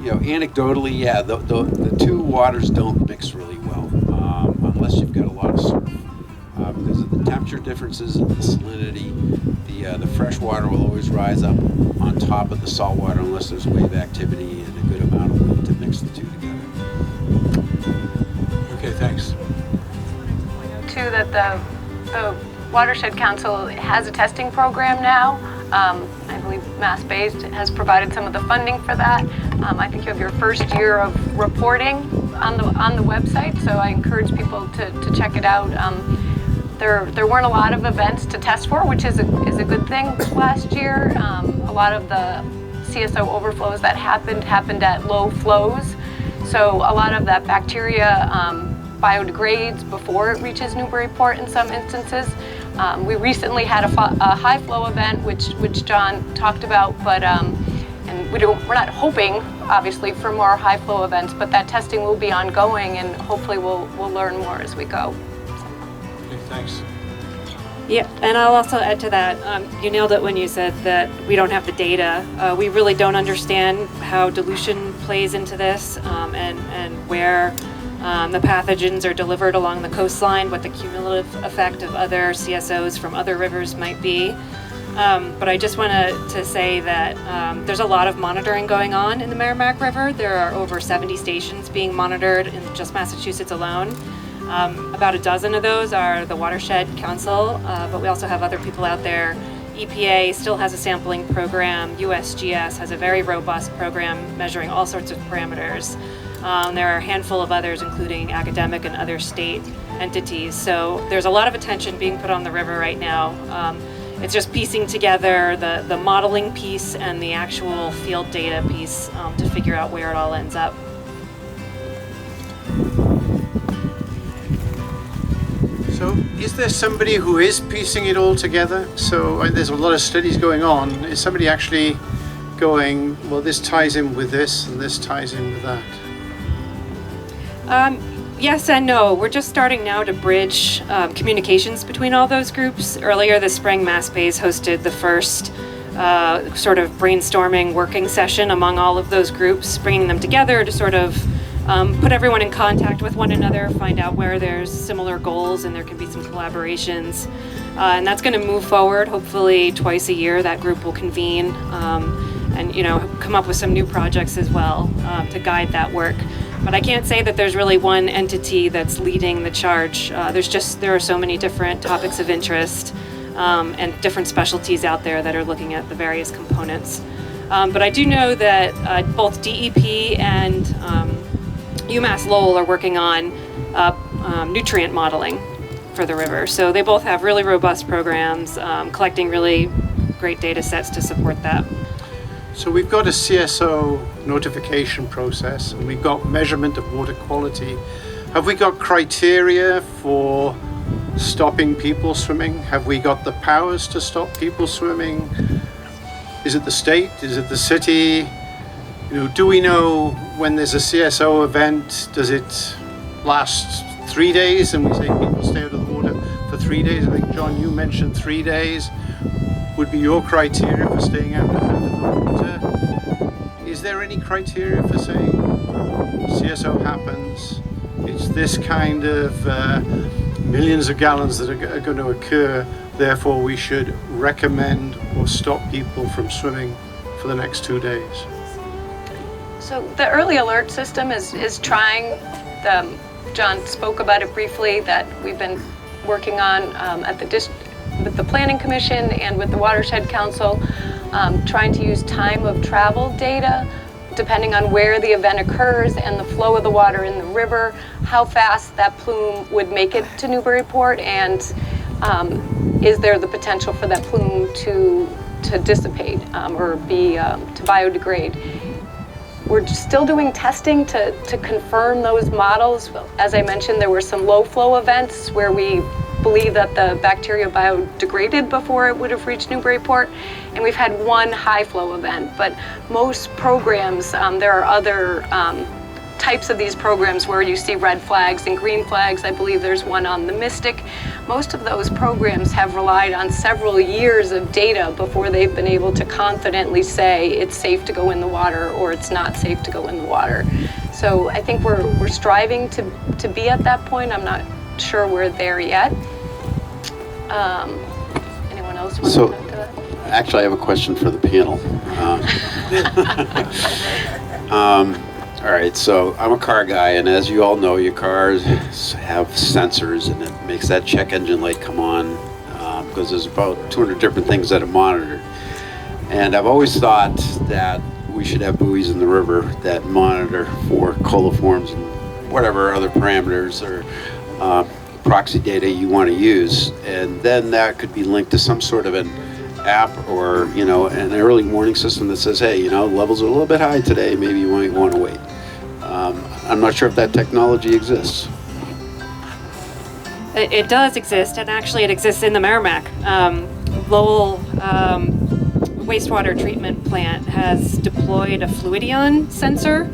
anecdotally, yeah, the two waters don't mix really well unless you've got a lot of surf. Because of the temperature differences and the salinity, the fresh water will always rise up on top of the salt water unless there's wave activity and a good amount of wind to mix the two together. Okay, thanks. Too, that the Watershed Council has a testing program now. I believe Mass Based has provided some of the funding for that. I think you have your first year of reporting on the website, so I encourage people to check it out. There weren't a lot of events to test for, which is a good thing last year. A lot of the CSO overflows that happened at low flows, so a lot of that bacteria biodegrades before it reaches Newburyport in some instances. We recently had a high flow event, which John talked about, but and we're not hoping, obviously, for more high flow events, but that testing will be ongoing, and hopefully we'll learn more as we go. Okay, thanks. Yeah, and I'll also add to that. You nailed it when you said that we don't have the data. We really don't understand how dilution plays into this, and where the pathogens are delivered along the coastline, what the cumulative effect of other CSOs from other rivers might be. But I just want to say that there's a lot of monitoring going on in the Merrimack River. There are over 70 stations being monitored in just Massachusetts alone. About a dozen of those are the Watershed Council, but we also have other people out there. EPA still has a sampling program. USGS has a very robust program measuring all sorts of parameters. There are a handful of others, including academic and other state entities. So there's a lot of attention being put on the river right now. It's just piecing together the modeling piece and the actual field data piece to figure out where it all ends up. So is there somebody who is piecing it all together? So there's a lot of studies going on. Is somebody actually going, well, this ties in with this and this ties in with that? Yes and no. We're just starting now to bridge communications between all those groups. Earlier this spring, MassBase hosted the first sort of brainstorming working session among all of those groups, bringing them together to sort of put everyone in contact with one another, find out where there's similar goals and there can be some collaborations. And that's going to move forward. Hopefully twice a year that group will convene and come up with some new projects as well to guide that work. But I can't say that there's really one entity that's leading the charge. There are so many different topics of interest and different specialties out there that are looking at the various components. But I do know that both DEP and UMass Lowell are working on nutrient modeling for the river. So they both have really robust programs, collecting really great data sets to support that. So we've got a CSO notification process and we've got measurement of water quality. Have we got criteria for stopping people swimming? Have we got the powers to stop people swimming? Is it the state? Is it the city? Do we know when there's a CSO event, does it last 3 days and we say people stay out of the water for 3 days? I think, John, you mentioned 3 days would be your criteria for staying out of the water. Is there any criteria for saying CSO happens, it's this kind of millions of gallons that are going to occur, therefore we should recommend or stop people from swimming for the next 2 days? So the early alert system is trying. John spoke about it briefly, that we've been working on with the Planning Commission and with the Watershed Council, trying to use time of travel data depending on where the event occurs and the flow of the water in the river, how fast that plume would make it to Newburyport, and is there the potential for that plume to dissipate or be to biodegrade. We're still doing testing to confirm those models. As I mentioned, there were some low flow events where we believe that the bacteria biodegraded before it would have reached Newburyport, and we've had one high flow event. But most programs, there are other types of these programs where you see red flags and green flags. I believe there's one on the Mystic. Most of those programs have relied on several years of data before they've been able to confidently say it's safe to go in the water or it's not safe to go in the water. So I think we're striving to be at that point. I'm not sure we're there yet. Anyone else want to talk to that? Actually, I have a question for the panel. All right, so I'm a car guy, and as you all know, your cars have sensors, and it makes that check engine light come on because there's about 200 different things that are monitored. And I've always thought that we should have buoys in the river that monitor for coliforms and whatever other parameters or proxy data you want to use, and then that could be linked to some sort of an app or an early warning system that says, hey, levels are a little bit high today, maybe you might want to wait. I'm not sure if that technology exists. It does exist, and actually it exists in the Merrimack. Lowell wastewater treatment plant has deployed a Fluidion sensor.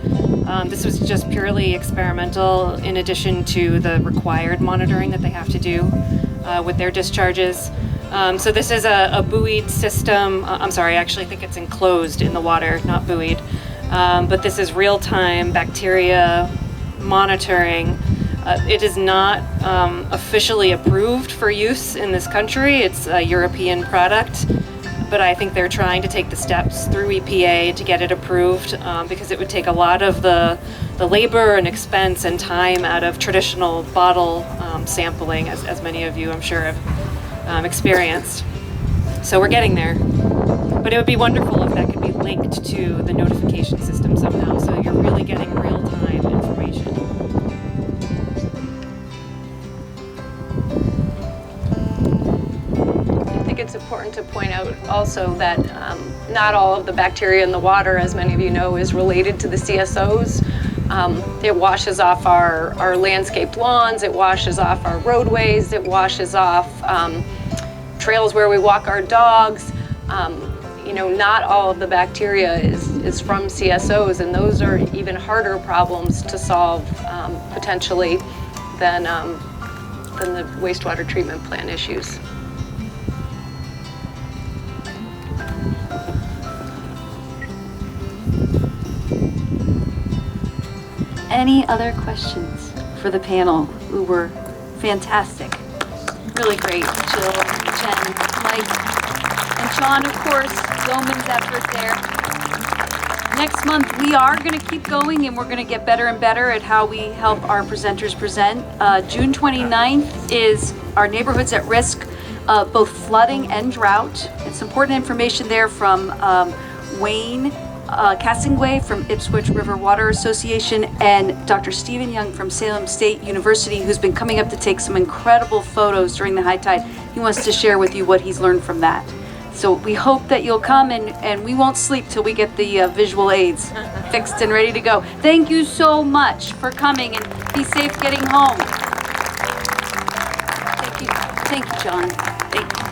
This was just purely experimental in addition to the required monitoring that they have to do with their discharges. So this is a buoyed system. I'm sorry, I actually think it's enclosed in the water, not buoyed. But this is real-time bacteria monitoring. It is not officially approved for use in this country. It's a European product, but I think they're trying to take the steps through EPA to get it approved because it would take a lot of the labor and expense and time out of traditional bottle sampling, as many of you, I'm sure, have experienced. So we're getting there. But it would be wonderful if that could be linked to the notification system somehow, so you're really getting real-time information. I think it's important to point out also that not all of the bacteria in the water, as many of you know, is related to the CSOs. It washes off our landscaped lawns, it washes off our roadways, it washes off trails where we walk our dogs. Not all of the bacteria is from CSOs, and those are even harder problems to solve potentially than the wastewater treatment plant issues. Any other questions for the panel, who were fantastic? Really great. Jill, Jen, Mike, and Sean, of course, yeoman's effort there. Next month, we are going to keep going, and we're going to get better and better at how we help our presenters present. June 29th is our Neighborhoods at Risk, both flooding and drought. It's important information there from Wayne Cassingway from Ipswich River Water Association and Dr. Stephen Young from Salem State University, who's been coming up to take some incredible photos during the high tide. He wants to share with you what he's learned from that. So we hope that you'll come, and we won't sleep till we get the visual aids fixed and ready to go. Thank you so much for coming, and be safe getting home. Thank you, John. Thank you.